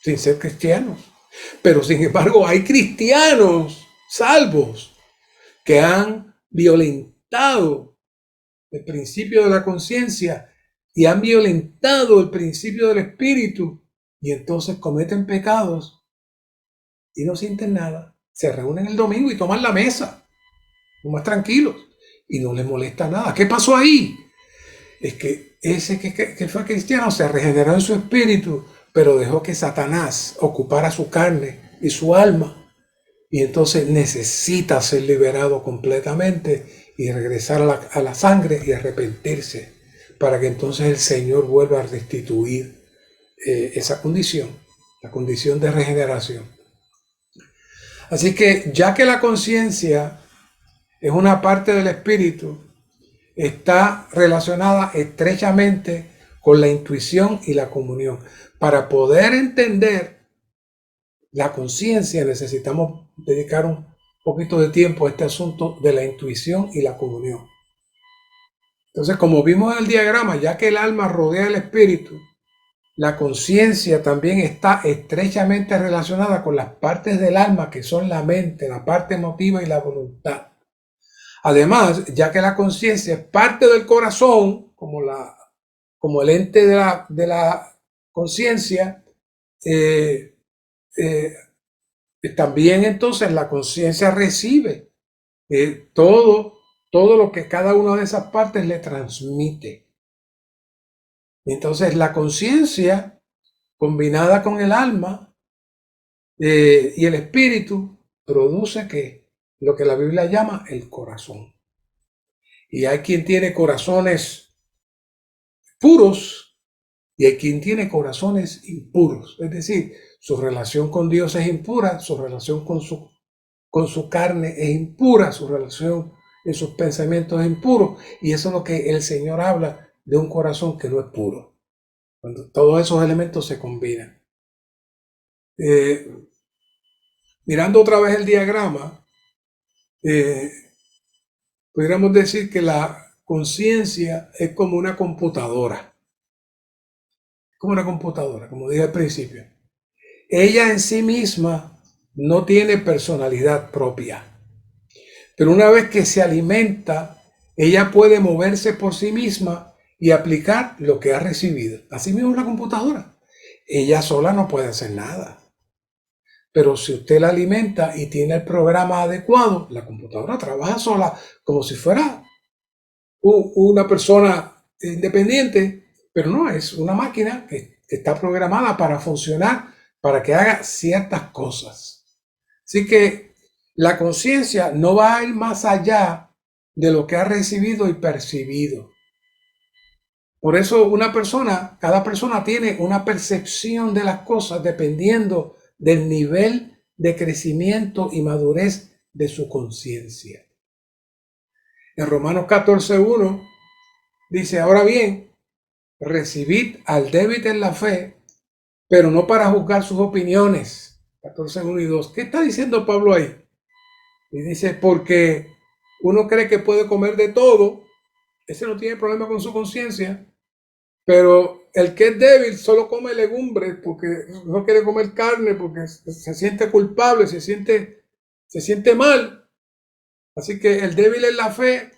sin ser cristianos. Pero sin embargo, hay cristianos salvos que han violentado el principio de la conciencia y han violentado el principio del espíritu y entonces cometen pecados y no sienten nada. Se reúnen el domingo y toman la mesa, más tranquilos, y no les molesta nada. ¿Qué pasó ahí? Es que ese que fue cristiano se regeneró en su espíritu, pero dejó que Satanás ocupara su carne y su alma, y entonces necesita ser liberado completamente y regresar a la sangre y arrepentirse, para que entonces el Señor vuelva a restituir esa condición, la condición de regeneración. Así que ya que la conciencia es una parte del espíritu, está relacionada estrechamente con la intuición y la comunión. Para poder entender la conciencia necesitamos dedicar un poquito de tiempo a este asunto de la intuición y la comunión. Entonces, como vimos en el diagrama, ya que el alma rodea el espíritu, la conciencia también está estrechamente relacionada con las partes del alma que son la mente, la parte emotiva y la voluntad. Además, ya que la conciencia es parte del corazón, como el ente de la conciencia, eh, eh, también entonces la conciencia recibe todo lo que cada una de esas partes le transmite. Entonces la conciencia combinada con el alma y el espíritu produce lo que la Biblia llama el corazón. Y hay quien tiene corazones puros y hay quien tiene corazones impuros. Es decir, su relación con Dios es impura, su relación con su carne es impura, su relación en sus pensamientos es impuro. Y eso es lo que el Señor habla de un corazón que no es puro. Cuando todos esos elementos se combinan. Mirando otra vez el diagrama, podríamos decir que la conciencia es como una computadora. Como una computadora, como dije al principio. Ella en sí misma no tiene personalidad propia. Pero una vez que se alimenta, ella puede moverse por sí misma y aplicar lo que ha recibido. Así mismo es la computadora. Ella sola no puede hacer nada. Pero si usted la alimenta y tiene el programa adecuado, la computadora trabaja sola como si fuera una persona independiente, pero no, es una máquina que está programada para funcionar, para que haga ciertas cosas. Así que la conciencia no va a ir más allá de lo que ha recibido y percibido. Por eso cada persona tiene una percepción de las cosas dependiendo del nivel de crecimiento y madurez de su conciencia. En Romanos 14:1 dice, ahora bien, recibid al débil en la fe, pero no para juzgar sus opiniones. 14:1 y 2. ¿Qué está diciendo Pablo ahí? Y dice, porque uno cree que puede comer de todo, ese no tiene problema con su conciencia, pero el que es débil solo come legumbres porque no quiere comer carne, porque se siente culpable, se siente mal. Así que el débil en la fe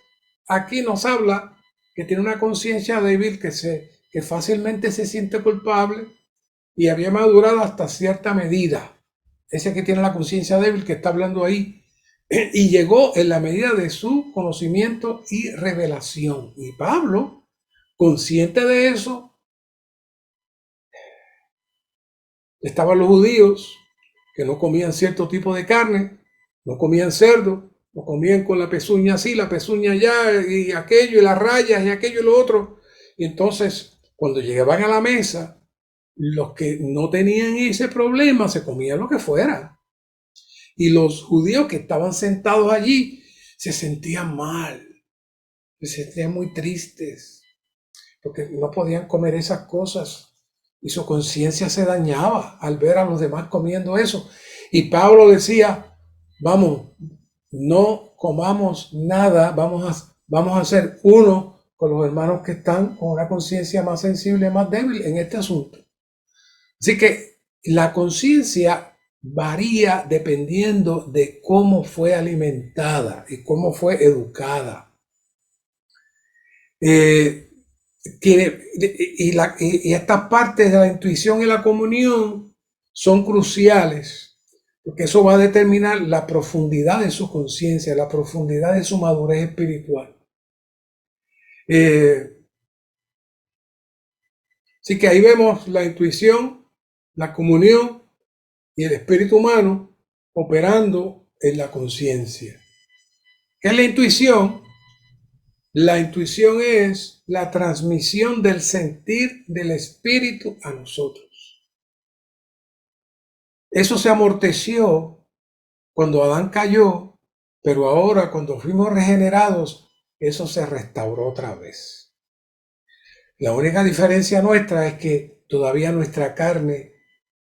aquí nos habla que tiene una conciencia débil, que fácilmente se siente culpable y había madurado hasta cierta medida. Ese que tiene la conciencia débil que está hablando ahí. Y llegó en la medida de su conocimiento y revelación. Y Pablo, consciente de eso, estaban los judíos que no comían cierto tipo de carne, no comían cerdo, no comían con la pezuña así, la pezuña allá, y aquello, y las rayas, y aquello y lo otro. Y entonces, cuando llegaban a la mesa, los que no tenían ese problema se comían lo que fuera. Y los judíos que estaban sentados allí se sentían mal, se sentían muy tristes, porque no podían comer esas cosas. Y su conciencia se dañaba al ver a los demás comiendo eso. Y Pablo decía, vamos, no comamos nada, vamos a ser uno con los hermanos que están con una conciencia más sensible, más débil en este asunto. Así que la conciencia varía dependiendo de cómo fue alimentada y cómo fue educada. Y estas partes de la intuición y la comunión son cruciales, porque eso va a determinar la profundidad de su conciencia, la profundidad de su madurez espiritual. Así que ahí vemos la intuición, la comunión y el espíritu humano operando en la conciencia. ¿Qué es la intuición? La intuición es la transmisión del sentir del espíritu a nosotros. Eso se amorteció cuando Adán cayó, pero ahora cuando fuimos regenerados, eso se restauró otra vez. La única diferencia nuestra es que todavía nuestra carne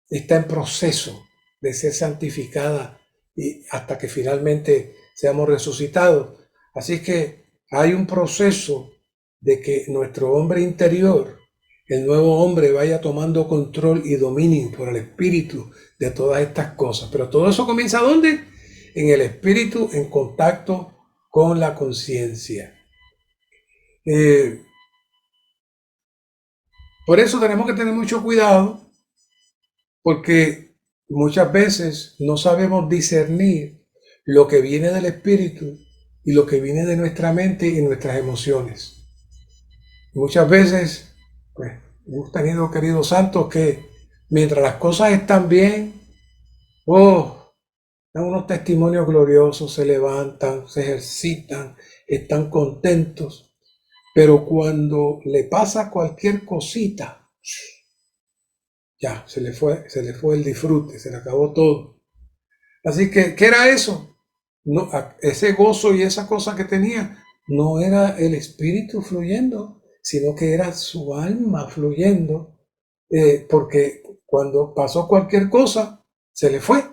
está en proceso de ser santificada y hasta que finalmente seamos resucitados. Así que hay un proceso de que nuestro hombre interior, el nuevo hombre, vaya tomando control y dominio por el espíritu de todas estas cosas. Pero todo eso comienza ¿dónde? En el espíritu, en contacto con la conciencia. Por eso tenemos que tener mucho cuidado, porque muchas veces no sabemos discernir lo que viene del espíritu y lo que viene de nuestra mente y nuestras emociones. Muchas veces, pues, hemos tenido, queridos santos, que mientras las cosas están bien, dan unos testimonios gloriosos, se levantan, se ejercitan, están contentos, pero cuando le pasa cualquier cosita, ya, se le fue el disfrute, se le acabó todo. Así que, ¿qué era eso? No, ese gozo y esa cosa que tenía no era el espíritu fluyendo, sino que era su alma fluyendo, porque cuando pasó cualquier cosa, se le fue.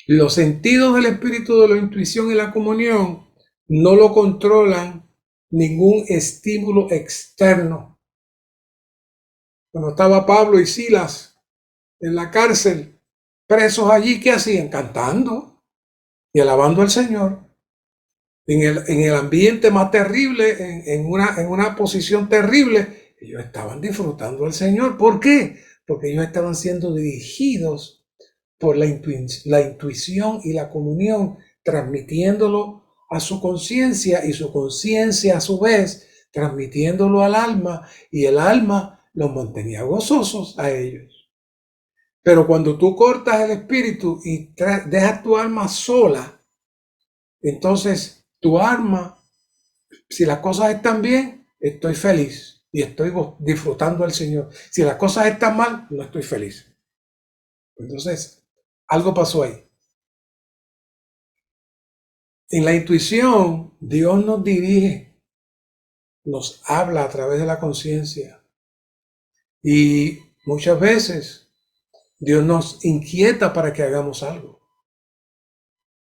Los sentidos del espíritu de la intuición y la comunión no lo controlan ningún estímulo externo. Cuando estaba Pablo y Silas en la cárcel, presos allí, ¿qué hacían? Cantando y alabando al Señor. En el ambiente más terrible, en una posición terrible, ellos estaban disfrutando al Señor. ¿Por qué? Porque ellos estaban siendo dirigidos por la intuición y la comunión, transmitiéndolo a su conciencia y su conciencia a su vez transmitiéndolo al alma, y el alma los mantenía gozosos a ellos. Pero cuando tú cortas el espíritu y dejas tu alma sola, entonces tu alma, si las cosas están bien, estoy feliz y estoy disfrutando al Señor. Si las cosas están mal, no estoy feliz. Entonces, algo pasó ahí. En la intuición, Dios nos dirige, nos habla a través de la conciencia. Y muchas veces Dios nos inquieta para que hagamos algo.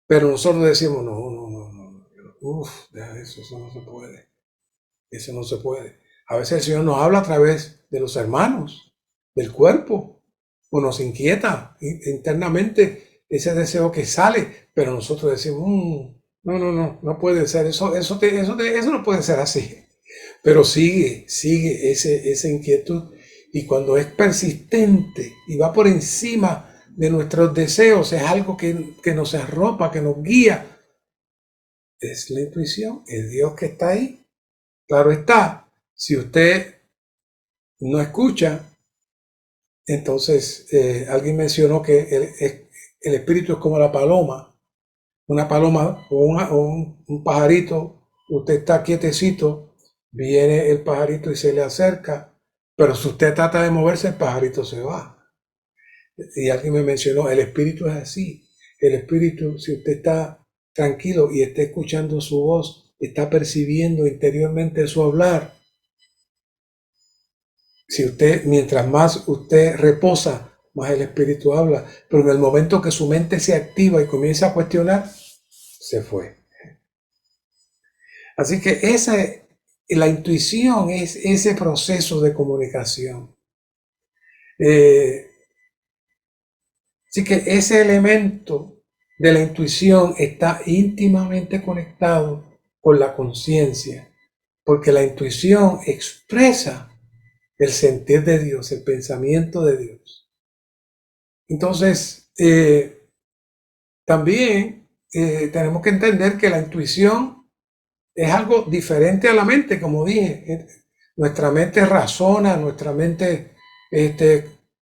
Pero nosotros decimos, no, deja eso no se puede. Eso no se puede. A veces el Señor nos habla a través de los hermanos, del cuerpo, o nos inquieta internamente ese deseo que sale, pero nosotros decimos, no puede ser, eso no puede ser así. Pero sigue esa inquietud, y cuando es persistente y va por encima de nuestros deseos, es algo que nos arropa, que nos guía. Es la intuición, es Dios que está ahí. Claro está, si usted no escucha, entonces alguien mencionó que el espíritu es como la paloma. Una paloma o un pajarito, usted está quietecito, viene el pajarito y se le acerca, pero si usted trata de moverse, el pajarito se va. Y alguien me mencionó, el espíritu es así. El espíritu, si usted está tranquilo y está escuchando su voz, está percibiendo interiormente su hablar. Si usted, mientras más usted reposa, más el espíritu habla. Pero en el momento que su mente se activa y comienza a cuestionar, se fue. Así que la intuición es ese proceso de comunicación. Así que ese elemento de la intuición está íntimamente conectado con la conciencia, porque la intuición expresa el sentir de Dios, el pensamiento de Dios. Entonces, también tenemos que entender que la intuición es algo diferente a la mente, como dije. Nuestra mente razona, nuestra mente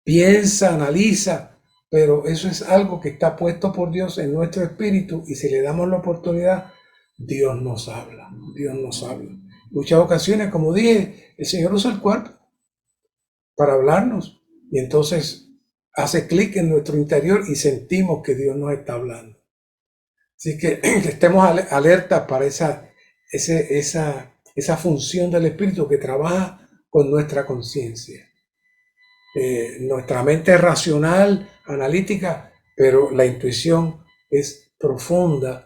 piensa, analiza, pero eso es algo que está puesto por Dios en nuestro espíritu, y si le damos la oportunidad, Dios nos habla, Dios nos habla. Muchas ocasiones, como dije, el Señor usa el cuerpo para hablarnos, y entonces hace clic en nuestro interior y sentimos que Dios nos está hablando. Así que estemos alertas para esa función del espíritu que trabaja con nuestra conciencia. Nuestra mente es racional, analítica, pero la intuición es profunda,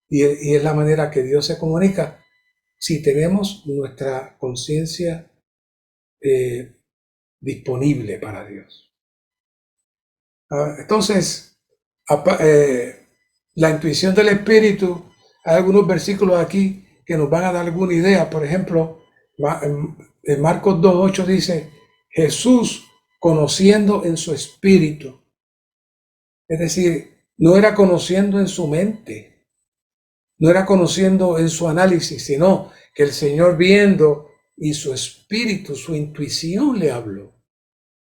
y es la manera que Dios se comunica si tenemos nuestra conciencia disponible para Dios. Entonces, la intuición del espíritu Hay algunos versículos aquí que nos van a dar alguna idea. Por ejemplo, en Marcos 2:8 dice, Jesús conociendo en su espíritu. Es decir, no era conociendo en su mente, no era conociendo en su análisis, sino que el Señor viendo y su espíritu, su intuición le habló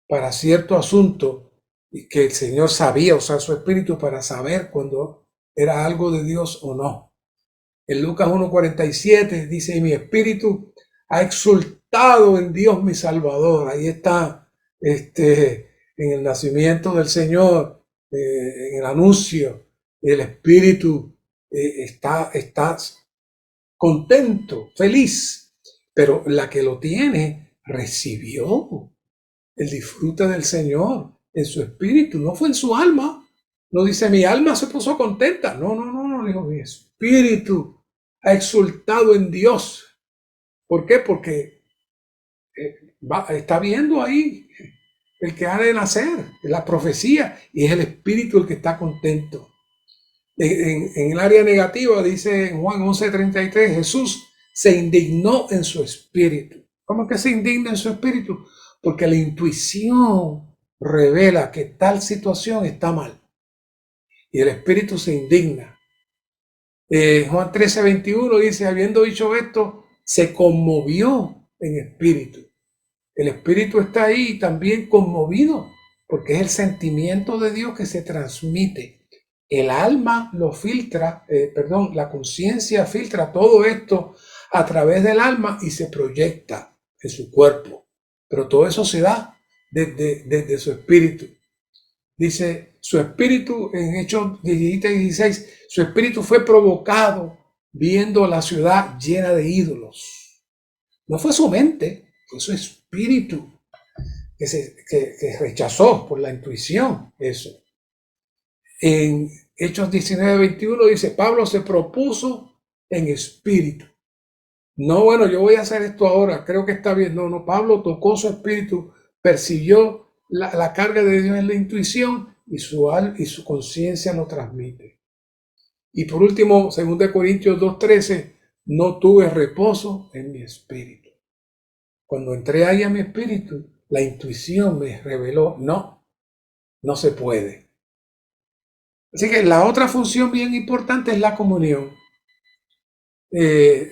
para cierto asunto y que el Señor sabía usar su espíritu para saber cuando era algo de Dios o no. En Lucas 1:47 dice, y mi espíritu ha exultado en Dios mi Salvador. Ahí está, en el nacimiento del Señor, en el anuncio, el espíritu está contento, feliz. Pero la que lo tiene recibió el disfrute del Señor en su espíritu, no fue en su alma. No dice, mi alma se puso contenta. No, dijo, mi espíritu ha exultado en Dios. ¿Por qué? Porque está viendo ahí el que ha de nacer, la profecía, y es el espíritu el que está contento. En el área negativa dice en Juan 11:33, Jesús se indignó en su espíritu. ¿Cómo que se indigna en su espíritu? Porque la intuición revela que tal situación está mal. Y el espíritu se indigna. Juan 13:21 dice, habiendo dicho esto, se conmovió en espíritu. El espíritu está ahí también conmovido, porque es el sentimiento de Dios que se transmite. El alma lo filtra, la conciencia filtra todo esto a través del alma y se proyecta en su cuerpo. Pero todo eso se da desde su espíritu. Dice, su espíritu, en Hechos 17:16, su espíritu fue provocado viendo la ciudad llena de ídolos. No fue su mente, fue su espíritu que rechazó por la intuición eso. En Hechos 19:21 dice, Pablo se propuso en espíritu. No, bueno, yo voy a hacer esto ahora, creo que está bien. No, Pablo tocó su espíritu, percibió la carga de Dios en la intuición y su conciencia lo transmite. Y por último, 2 Corintios 2:13, no tuve reposo en mi espíritu. Cuando entré ahí a mi espíritu, la intuición me reveló, no se puede. Así que la otra función bien importante es la comunión.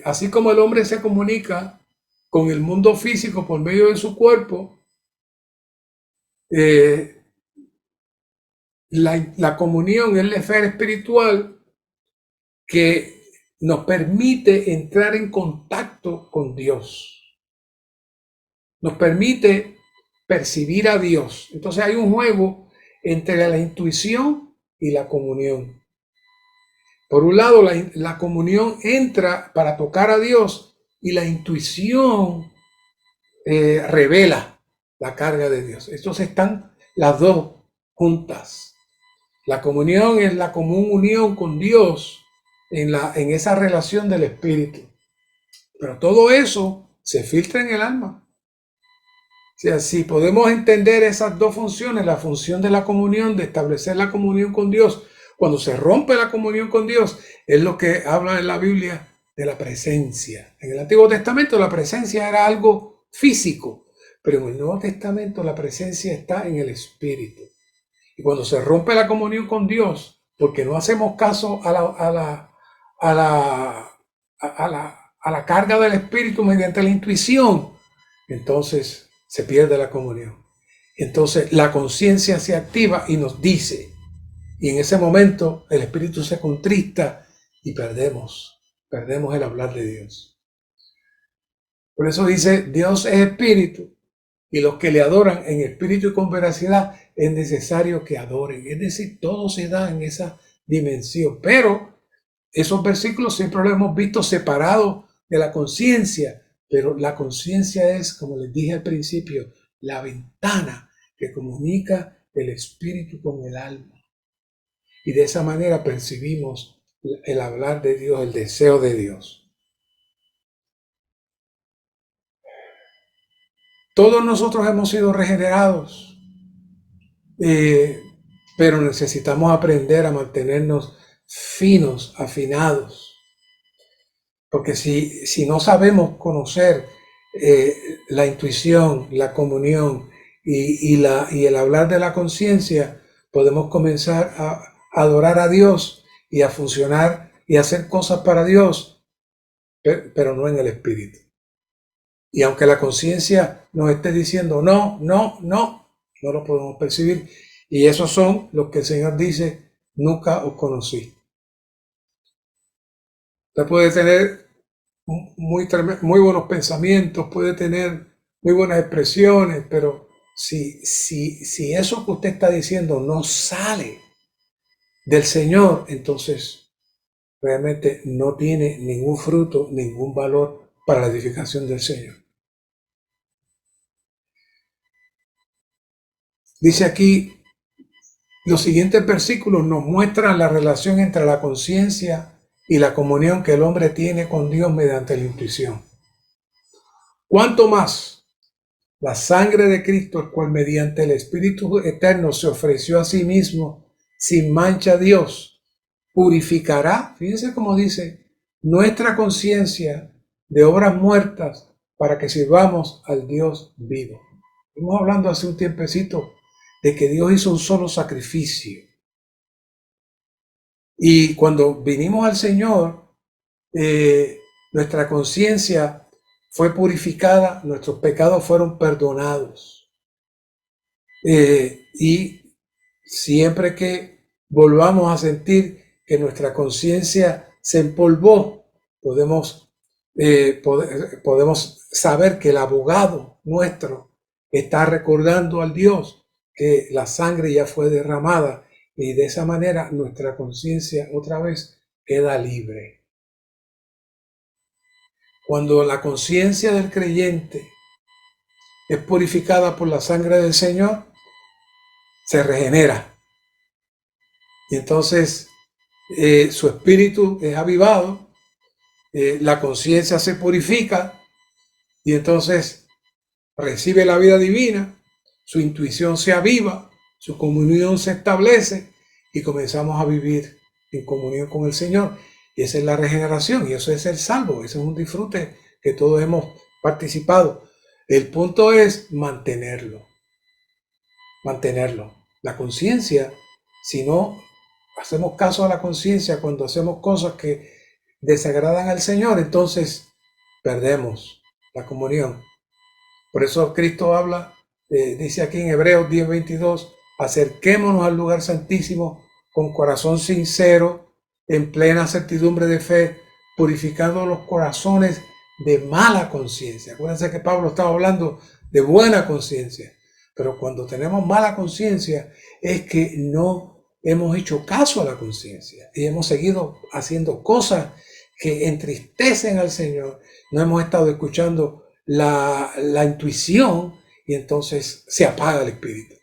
Así como el hombre se comunica con el mundo físico por medio de su cuerpo, la comunión es la esfera espiritual que nos permite entrar en contacto con Dios. Nos permite percibir a Dios. Entonces hay un juego entre la intuición y la comunión. Por un lado, la comunión entra para tocar a Dios y la intuición revela la carga de Dios. Entonces están las dos juntas. La comunión es la común unión con Dios en esa relación del Espíritu. Pero todo eso se filtra en el alma. O sea, si podemos entender esas dos funciones, la función de la comunión, de establecer la comunión con Dios, cuando se rompe la comunión con Dios, es lo que habla en la Biblia de la presencia. En el Antiguo Testamento la presencia era algo físico, pero en el Nuevo Testamento la presencia está en el Espíritu. Y cuando se rompe la comunión con Dios, porque no hacemos caso a la carga del Espíritu mediante la intuición, entonces se pierde la comunión. Entonces la conciencia se activa y nos dice, y en ese momento el Espíritu se contrista y perdemos el hablar de Dios. Por eso dice, Dios es Espíritu, y los que le adoran en espíritu y con veracidad es necesario que adoren. Es decir, todo se da en esa dimensión. Pero esos versículos siempre los hemos visto separados de la conciencia. Pero la conciencia es, como les dije al principio, la ventana que comunica el espíritu con el alma. Y de esa manera percibimos el hablar de Dios, el deseo de Dios. Todos nosotros hemos sido regenerados, pero necesitamos aprender a mantenernos finos, afinados, Porque si no sabemos conocer la intuición, la comunión y el hablar de la conciencia, podemos comenzar a adorar a Dios y a funcionar y a hacer cosas para Dios, pero no en el espíritu. Y aunque la conciencia nos esté diciendo no, no, no, no lo podemos percibir. Y esos son los que el Señor dice, nunca os conocí. Usted puede tener muy buenos pensamientos, puede tener muy buenas expresiones, pero si eso que usted está diciendo no sale del Señor, entonces realmente no tiene ningún fruto, ningún valor para la edificación del Señor. Dice aquí, los siguientes versículos nos muestran la relación entre la conciencia y la comunión que el hombre tiene con Dios mediante la intuición. ¿Cuánto más la sangre de Cristo, el cual mediante el Espíritu Eterno se ofreció a sí mismo sin mancha a Dios, purificará, fíjense cómo dice, nuestra conciencia de obras muertas para que sirvamos al Dios vivo? Estamos hablando hace un tiempecito de que Dios hizo un solo sacrificio. Y cuando vinimos al Señor, nuestra conciencia fue purificada, nuestros pecados fueron perdonados. Y siempre que volvamos a sentir que nuestra conciencia se empolvó, podemos saber que el abogado nuestro está recordando al Dios que la sangre ya fue derramada y de esa manera nuestra conciencia otra vez queda libre. Cuando la conciencia del creyente es purificada por la sangre del Señor, se regenera. Y entonces su espíritu es avivado, la conciencia se purifica y entonces recibe la vida divina, su intuición se aviva, su comunión se establece y comenzamos a vivir en comunión con el Señor. Y esa es la regeneración y eso es el salvo, eso es un disfrute que todos hemos participado. El punto es mantenerlo. La conciencia, si no hacemos caso a la conciencia cuando hacemos cosas que desagradan al Señor, entonces perdemos la comunión. Por eso Cristo habla, dice aquí en Hebreos 10:22, acerquémonos al lugar santísimo con corazón sincero, en plena certidumbre de fe, purificando los corazones de mala conciencia. Acuérdense que Pablo estaba hablando de buena conciencia, pero cuando tenemos mala conciencia es que no hemos hecho caso a la conciencia y hemos seguido haciendo cosas que entristecen al Señor. No hemos estado escuchando la intuición y entonces se apaga el espíritu.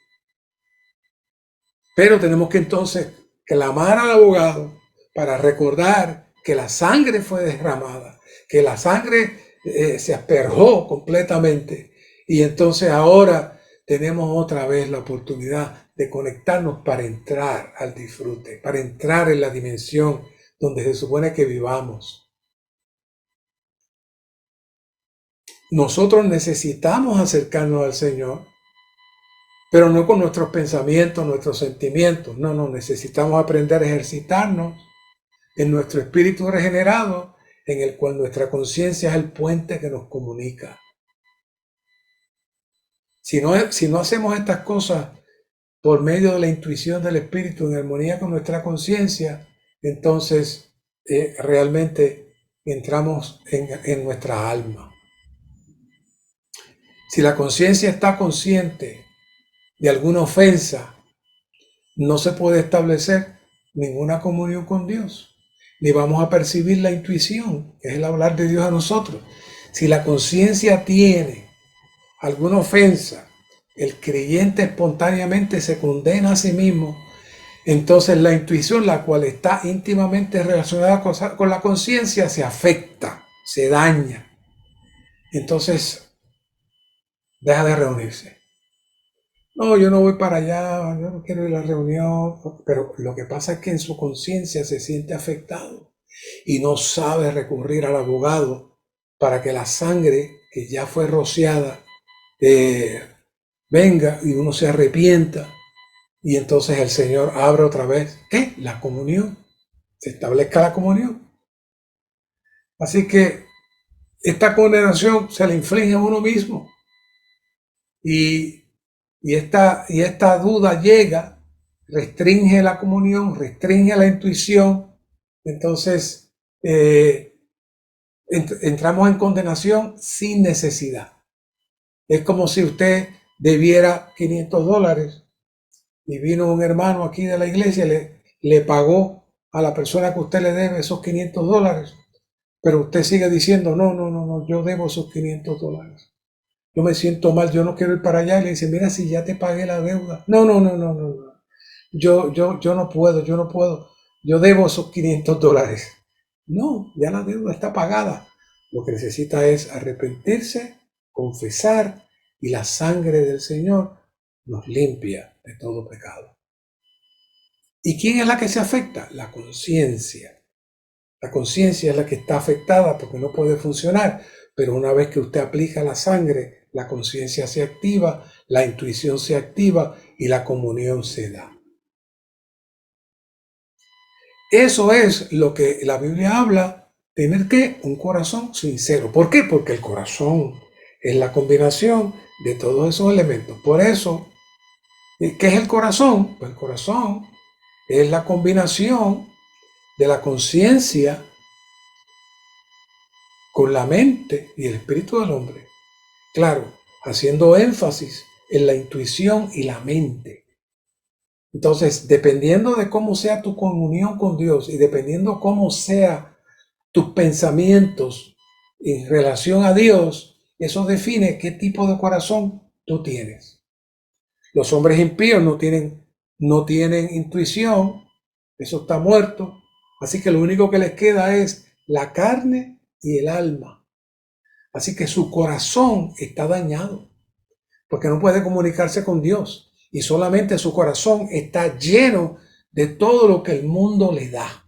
Pero tenemos que entonces clamar al abogado para recordar que la sangre fue derramada, que la sangre se asperjó completamente y entonces ahora tenemos otra vez la oportunidad de conectarnos para entrar al disfrute, para entrar en la dimensión donde se supone que vivamos. Nosotros necesitamos acercarnos al Señor, pero no con nuestros pensamientos, nuestros sentimientos. No, necesitamos aprender a ejercitarnos en nuestro espíritu regenerado, en el cual nuestra conciencia es el puente que nos comunica. Si no hacemos estas cosas por medio de la intuición del espíritu en armonía con nuestra conciencia, entonces realmente entramos en nuestra alma. Si la conciencia está consciente de alguna ofensa, no se puede establecer ninguna comunión con Dios, ni vamos a percibir la intuición, que es el hablar de Dios a nosotros. Si la conciencia tiene alguna ofensa, el creyente espontáneamente se condena a sí mismo, entonces la intuición, la cual está íntimamente relacionada con la conciencia, se afecta, se daña. Entonces deja de reunirse. No, yo no voy para allá, yo no quiero ir a la reunión, pero lo que pasa es que en su conciencia se siente afectado. y no sabe recurrir al abogado para que la sangre que ya fue rociada venga y uno se arrepienta y entonces el Señor abre otra vez, ¿qué? La comunión, se establezca la comunión. Así que esta condenación se le inflige a uno mismo y, esta duda llega, restringe la comunión, restringe la intuición, entonces entramos en condenación sin necesidad. Es como si usted debiera $500 y vino un hermano aquí de la iglesia y le pagó a la persona que usted le debe esos $500, pero usted sigue diciendo, no, yo debo esos $500. Yo me siento mal, yo no quiero ir para allá. Y le dice, mira, si ya te pagué la deuda. No. Yo no puedo, yo debo esos $500. No, ya la deuda está pagada. Lo que necesita es arrepentirse, confesar, y la sangre del Señor nos limpia de todo pecado. ¿Y quién es la que se afecta? La conciencia. La conciencia es la que está afectada porque no puede funcionar, pero una vez que usted aplica la sangre, la conciencia se activa, la intuición se activa y la comunión se da. Eso es lo que la Biblia habla, tener que un corazón sincero. ¿Por qué? Porque el corazón es la combinación de todos esos elementos. Por eso, ¿qué es el corazón? Pues el corazón es la combinación de la conciencia con la mente y el espíritu del hombre. Claro, haciendo énfasis en la intuición y la mente. Entonces, dependiendo de cómo sea tu comunión con Dios y dependiendo cómo sea tus pensamientos en relación a Dios, eso define qué tipo de corazón tú tienes. Los hombres impíos no tienen intuición, eso está muerto, así que lo único que les queda es la carne y el alma. Así que su corazón está dañado, porque no puede comunicarse con Dios y solamente su corazón está lleno de todo lo que el mundo le da.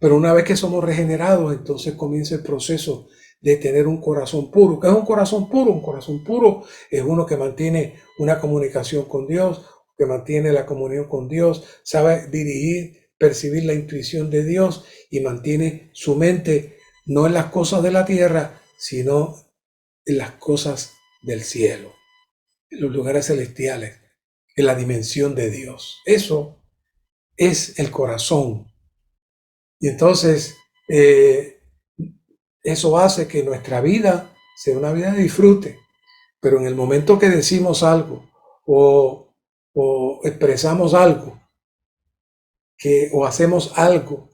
Pero una vez que somos regenerados, entonces comienza el proceso de tener un corazón puro. ¿Qué es un corazón puro? Un corazón puro es uno que mantiene una comunicación con Dios, que mantiene la comunión con Dios, sabe dirigir, percibir la intuición de Dios y mantiene su mente no en las cosas de la tierra, sino en las cosas del cielo, en los lugares celestiales, en la dimensión de Dios. Eso es el corazón. Y entonces, eso hace que nuestra vida sea una vida de disfrute. Pero en el momento que decimos algo o expresamos algo o hacemos algo,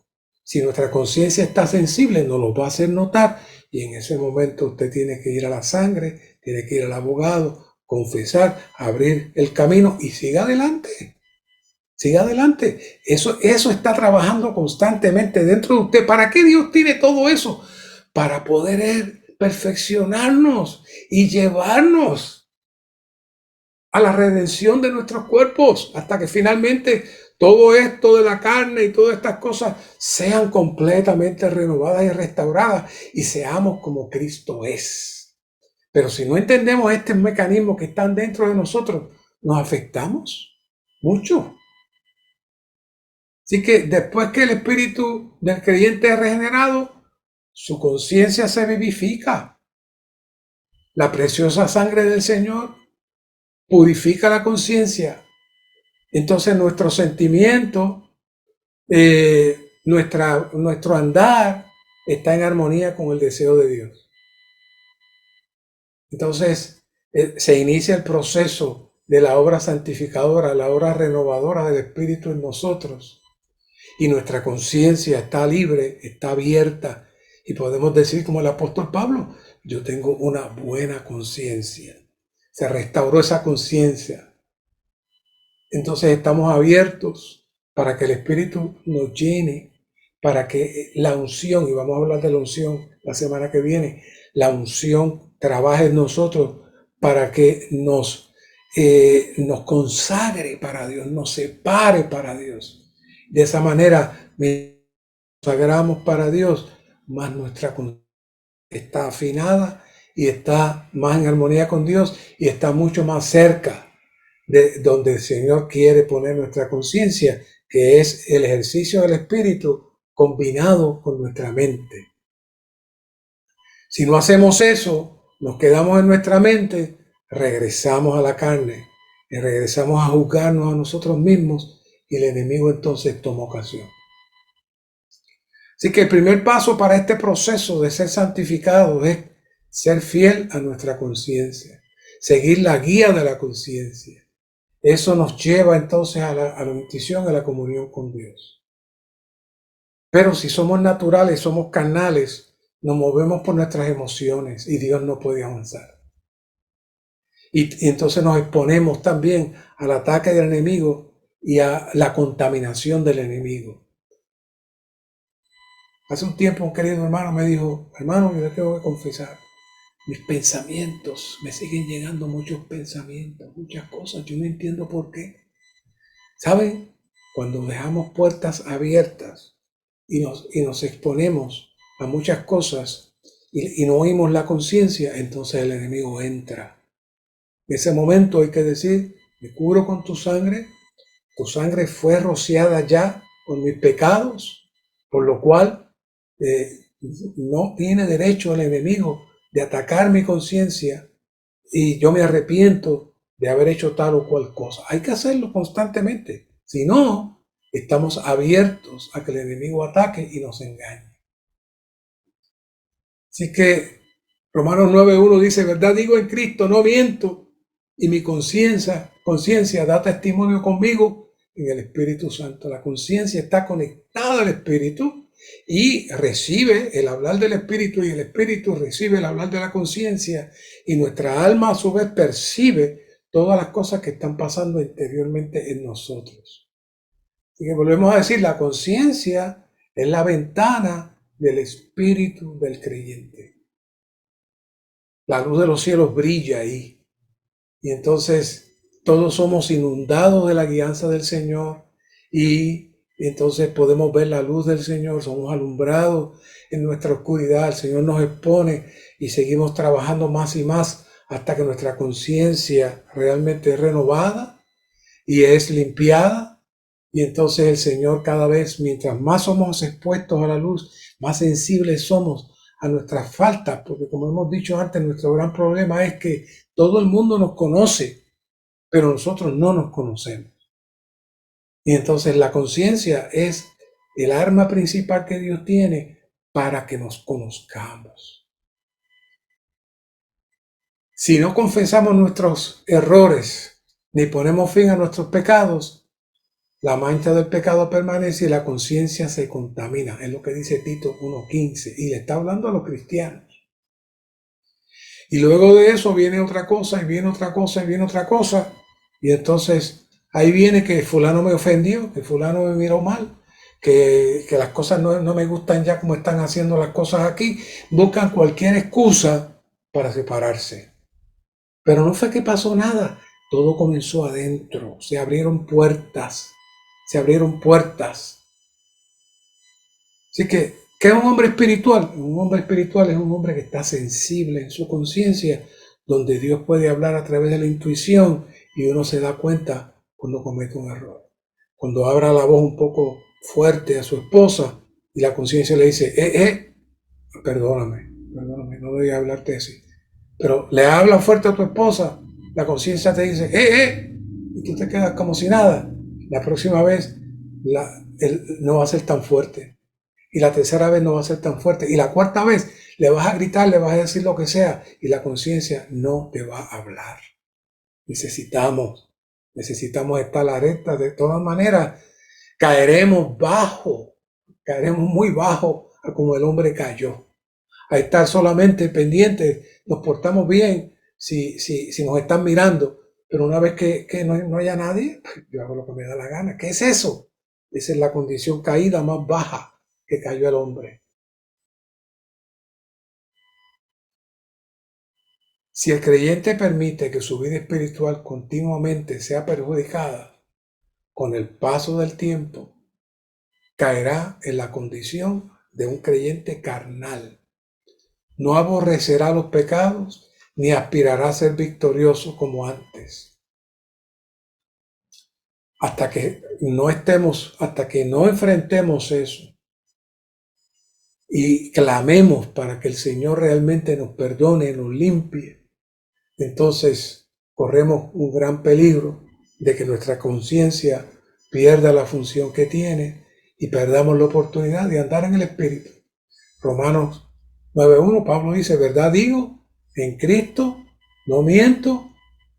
si nuestra conciencia está sensible, nos lo va a hacer notar. Y en ese momento usted tiene que ir a la sangre, tiene que ir al abogado, confesar, abrir el camino y siga adelante. Siga adelante. Eso está trabajando constantemente dentro de usted. ¿Para qué Dios tiene todo eso? Para poder perfeccionarnos y llevarnos a la redención de nuestros cuerpos, hasta que finalmente todo esto de la carne y todas estas cosas sean completamente renovadas y restauradas y seamos como Cristo es. Pero si no entendemos estos mecanismos que están dentro de nosotros, nos afectamos mucho. Así que después que el espíritu del creyente es regenerado, su conciencia se vivifica. La preciosa sangre del Señor purifica la conciencia. Entonces nuestro sentimiento, nuestro andar está en armonía con el deseo de Dios. Entonces se inicia el proceso de la obra santificadora, la obra renovadora del Espíritu en nosotros. Y nuestra conciencia está libre, está abierta. Y podemos decir como el apóstol Pablo, yo tengo una buena conciencia. Se restauró esa conciencia. Entonces estamos abiertos para que el Espíritu nos llene, para que la unción, y vamos a hablar de la unción la semana que viene, la unción trabaje en nosotros para que nos consagre para Dios, nos separe para Dios. De esa manera, consagramos para Dios, más nuestra conciencia está afinada y está más en armonía con Dios y está mucho más cerca de donde el Señor quiere poner nuestra conciencia, que es el ejercicio del Espíritu combinado con nuestra mente. Si no hacemos eso, nos quedamos en nuestra mente, regresamos a la carne y regresamos a juzgarnos a nosotros mismos y el enemigo entonces toma ocasión. Así que el primer paso para este proceso de ser santificado es ser fiel a nuestra conciencia, seguir la guía de la conciencia. Eso nos lleva entonces a la bendición, a la comunión con Dios. Pero si somos naturales, somos carnales, nos movemos por nuestras emociones y Dios no puede avanzar. Y entonces nos exponemos también al ataque del enemigo y a la contaminación del enemigo. Hace un tiempo un querido hermano me dijo, hermano, yo le tengo que confesar, mis pensamientos, me siguen llegando muchos pensamientos, muchas cosas, yo no entiendo por qué. ¿Saben? Cuando dejamos puertas abiertas y nos exponemos a muchas cosas y no oímos la conciencia, entonces el enemigo entra. En ese momento hay que decir, me cubro con tu sangre fue rociada ya con mis pecados, por lo cual no tiene derecho el enemigo de atacar mi conciencia y yo me arrepiento de haber hecho tal o cual cosa. Hay que hacerlo constantemente. Si no, estamos abiertos a que el enemigo ataque y nos engañe. Así que Romanos 9:1 dice, verdad digo en Cristo, no miento, y mi conciencia da testimonio conmigo en el Espíritu Santo. La conciencia está conectada al Espíritu y recibe el hablar del Espíritu y el Espíritu recibe el hablar de la conciencia y nuestra alma a su vez percibe todas las cosas que están pasando interiormente en nosotros. Así que volvemos a decir, la conciencia es la ventana del espíritu del creyente. La luz de los cielos brilla ahí. Y entonces todos somos inundados de la guianza del Señor y entonces podemos ver la luz del Señor, somos alumbrados en nuestra oscuridad, el Señor nos expone y seguimos trabajando más y más hasta que nuestra conciencia realmente es renovada y es limpiada. Y entonces el Señor cada vez, mientras más somos expuestos a la luz, más sensibles somos a nuestras faltas, porque como hemos dicho antes, nuestro gran problema es que todo el mundo nos conoce, pero nosotros no nos conocemos. Y entonces la conciencia es el arma principal que Dios tiene para que nos conozcamos. Si no confesamos nuestros errores, ni ponemos fin a nuestros pecados, la mancha del pecado permanece y la conciencia se contamina. Es lo que dice Tito 1:15. Y le está hablando a los cristianos. Y luego de eso viene otra cosa, y viene otra cosa, y viene otra cosa. Y entonces ahí viene que fulano me ofendió, que fulano me miró mal, que las cosas no me gustan ya como están haciendo las cosas aquí. Buscan cualquier excusa para separarse. Pero no fue que pasó nada. Todo comenzó adentro. Se abrieron puertas. Se abrieron puertas. Así que, ¿qué es un hombre espiritual? Un hombre espiritual es un hombre que está sensible en su conciencia, donde Dios puede hablar a través de la intuición y uno se da cuenta cuando comete un error. Cuando abra la voz un poco fuerte a su esposa y la conciencia le dice, perdóname, no debía hablarte así. Pero le habla fuerte a tu esposa, la conciencia te dice, y tú te quedas como si nada. La próxima vez no va a ser tan fuerte. Y la tercera vez no va a ser tan fuerte. Y la cuarta vez le vas a gritar, le vas a decir lo que sea. Y la conciencia no te va a hablar. Necesitamos estar alerta. De todas maneras, caeremos muy bajo a como el hombre cayó. A estar solamente pendientes, nos portamos bien si nos están mirando. Pero una vez que no haya nadie, yo hago lo que me da la gana. ¿Qué es eso? Esa es la condición caída más baja que cayó el hombre. Si el creyente permite que su vida espiritual continuamente sea perjudicada con el paso del tiempo, caerá en la condición de un creyente carnal. No aborrecerá los pecados ni aspirará a ser victorioso como antes. Hasta que no enfrentemos eso y clamemos para que el Señor realmente nos perdone, nos limpie, entonces corremos un gran peligro de que nuestra conciencia pierda la función que tiene y perdamos la oportunidad de andar en el Espíritu. Romanos 9:1, Pablo dice, verdad digo, en Cristo no miento,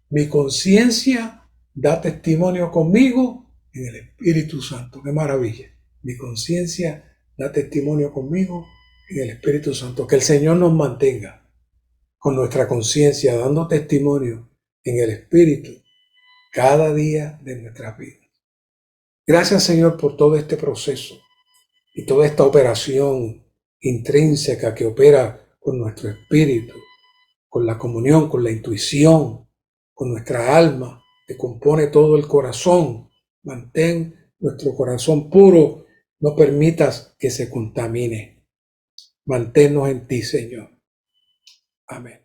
mi conciencia da testimonio conmigo en el Espíritu Santo. ¡Qué maravilla! Mi conciencia da testimonio conmigo en el Espíritu Santo. Que el Señor nos mantenga con nuestra conciencia dando testimonio en el Espíritu cada día de nuestras vidas. Gracias, Señor, por todo este proceso y toda esta operación intrínseca que opera con nuestro espíritu, con la comunión, con la intuición, con nuestra alma, que compone todo el corazón. Mantén nuestro corazón puro, no permitas que se contamine. Manténnos en ti, Señor. Amén.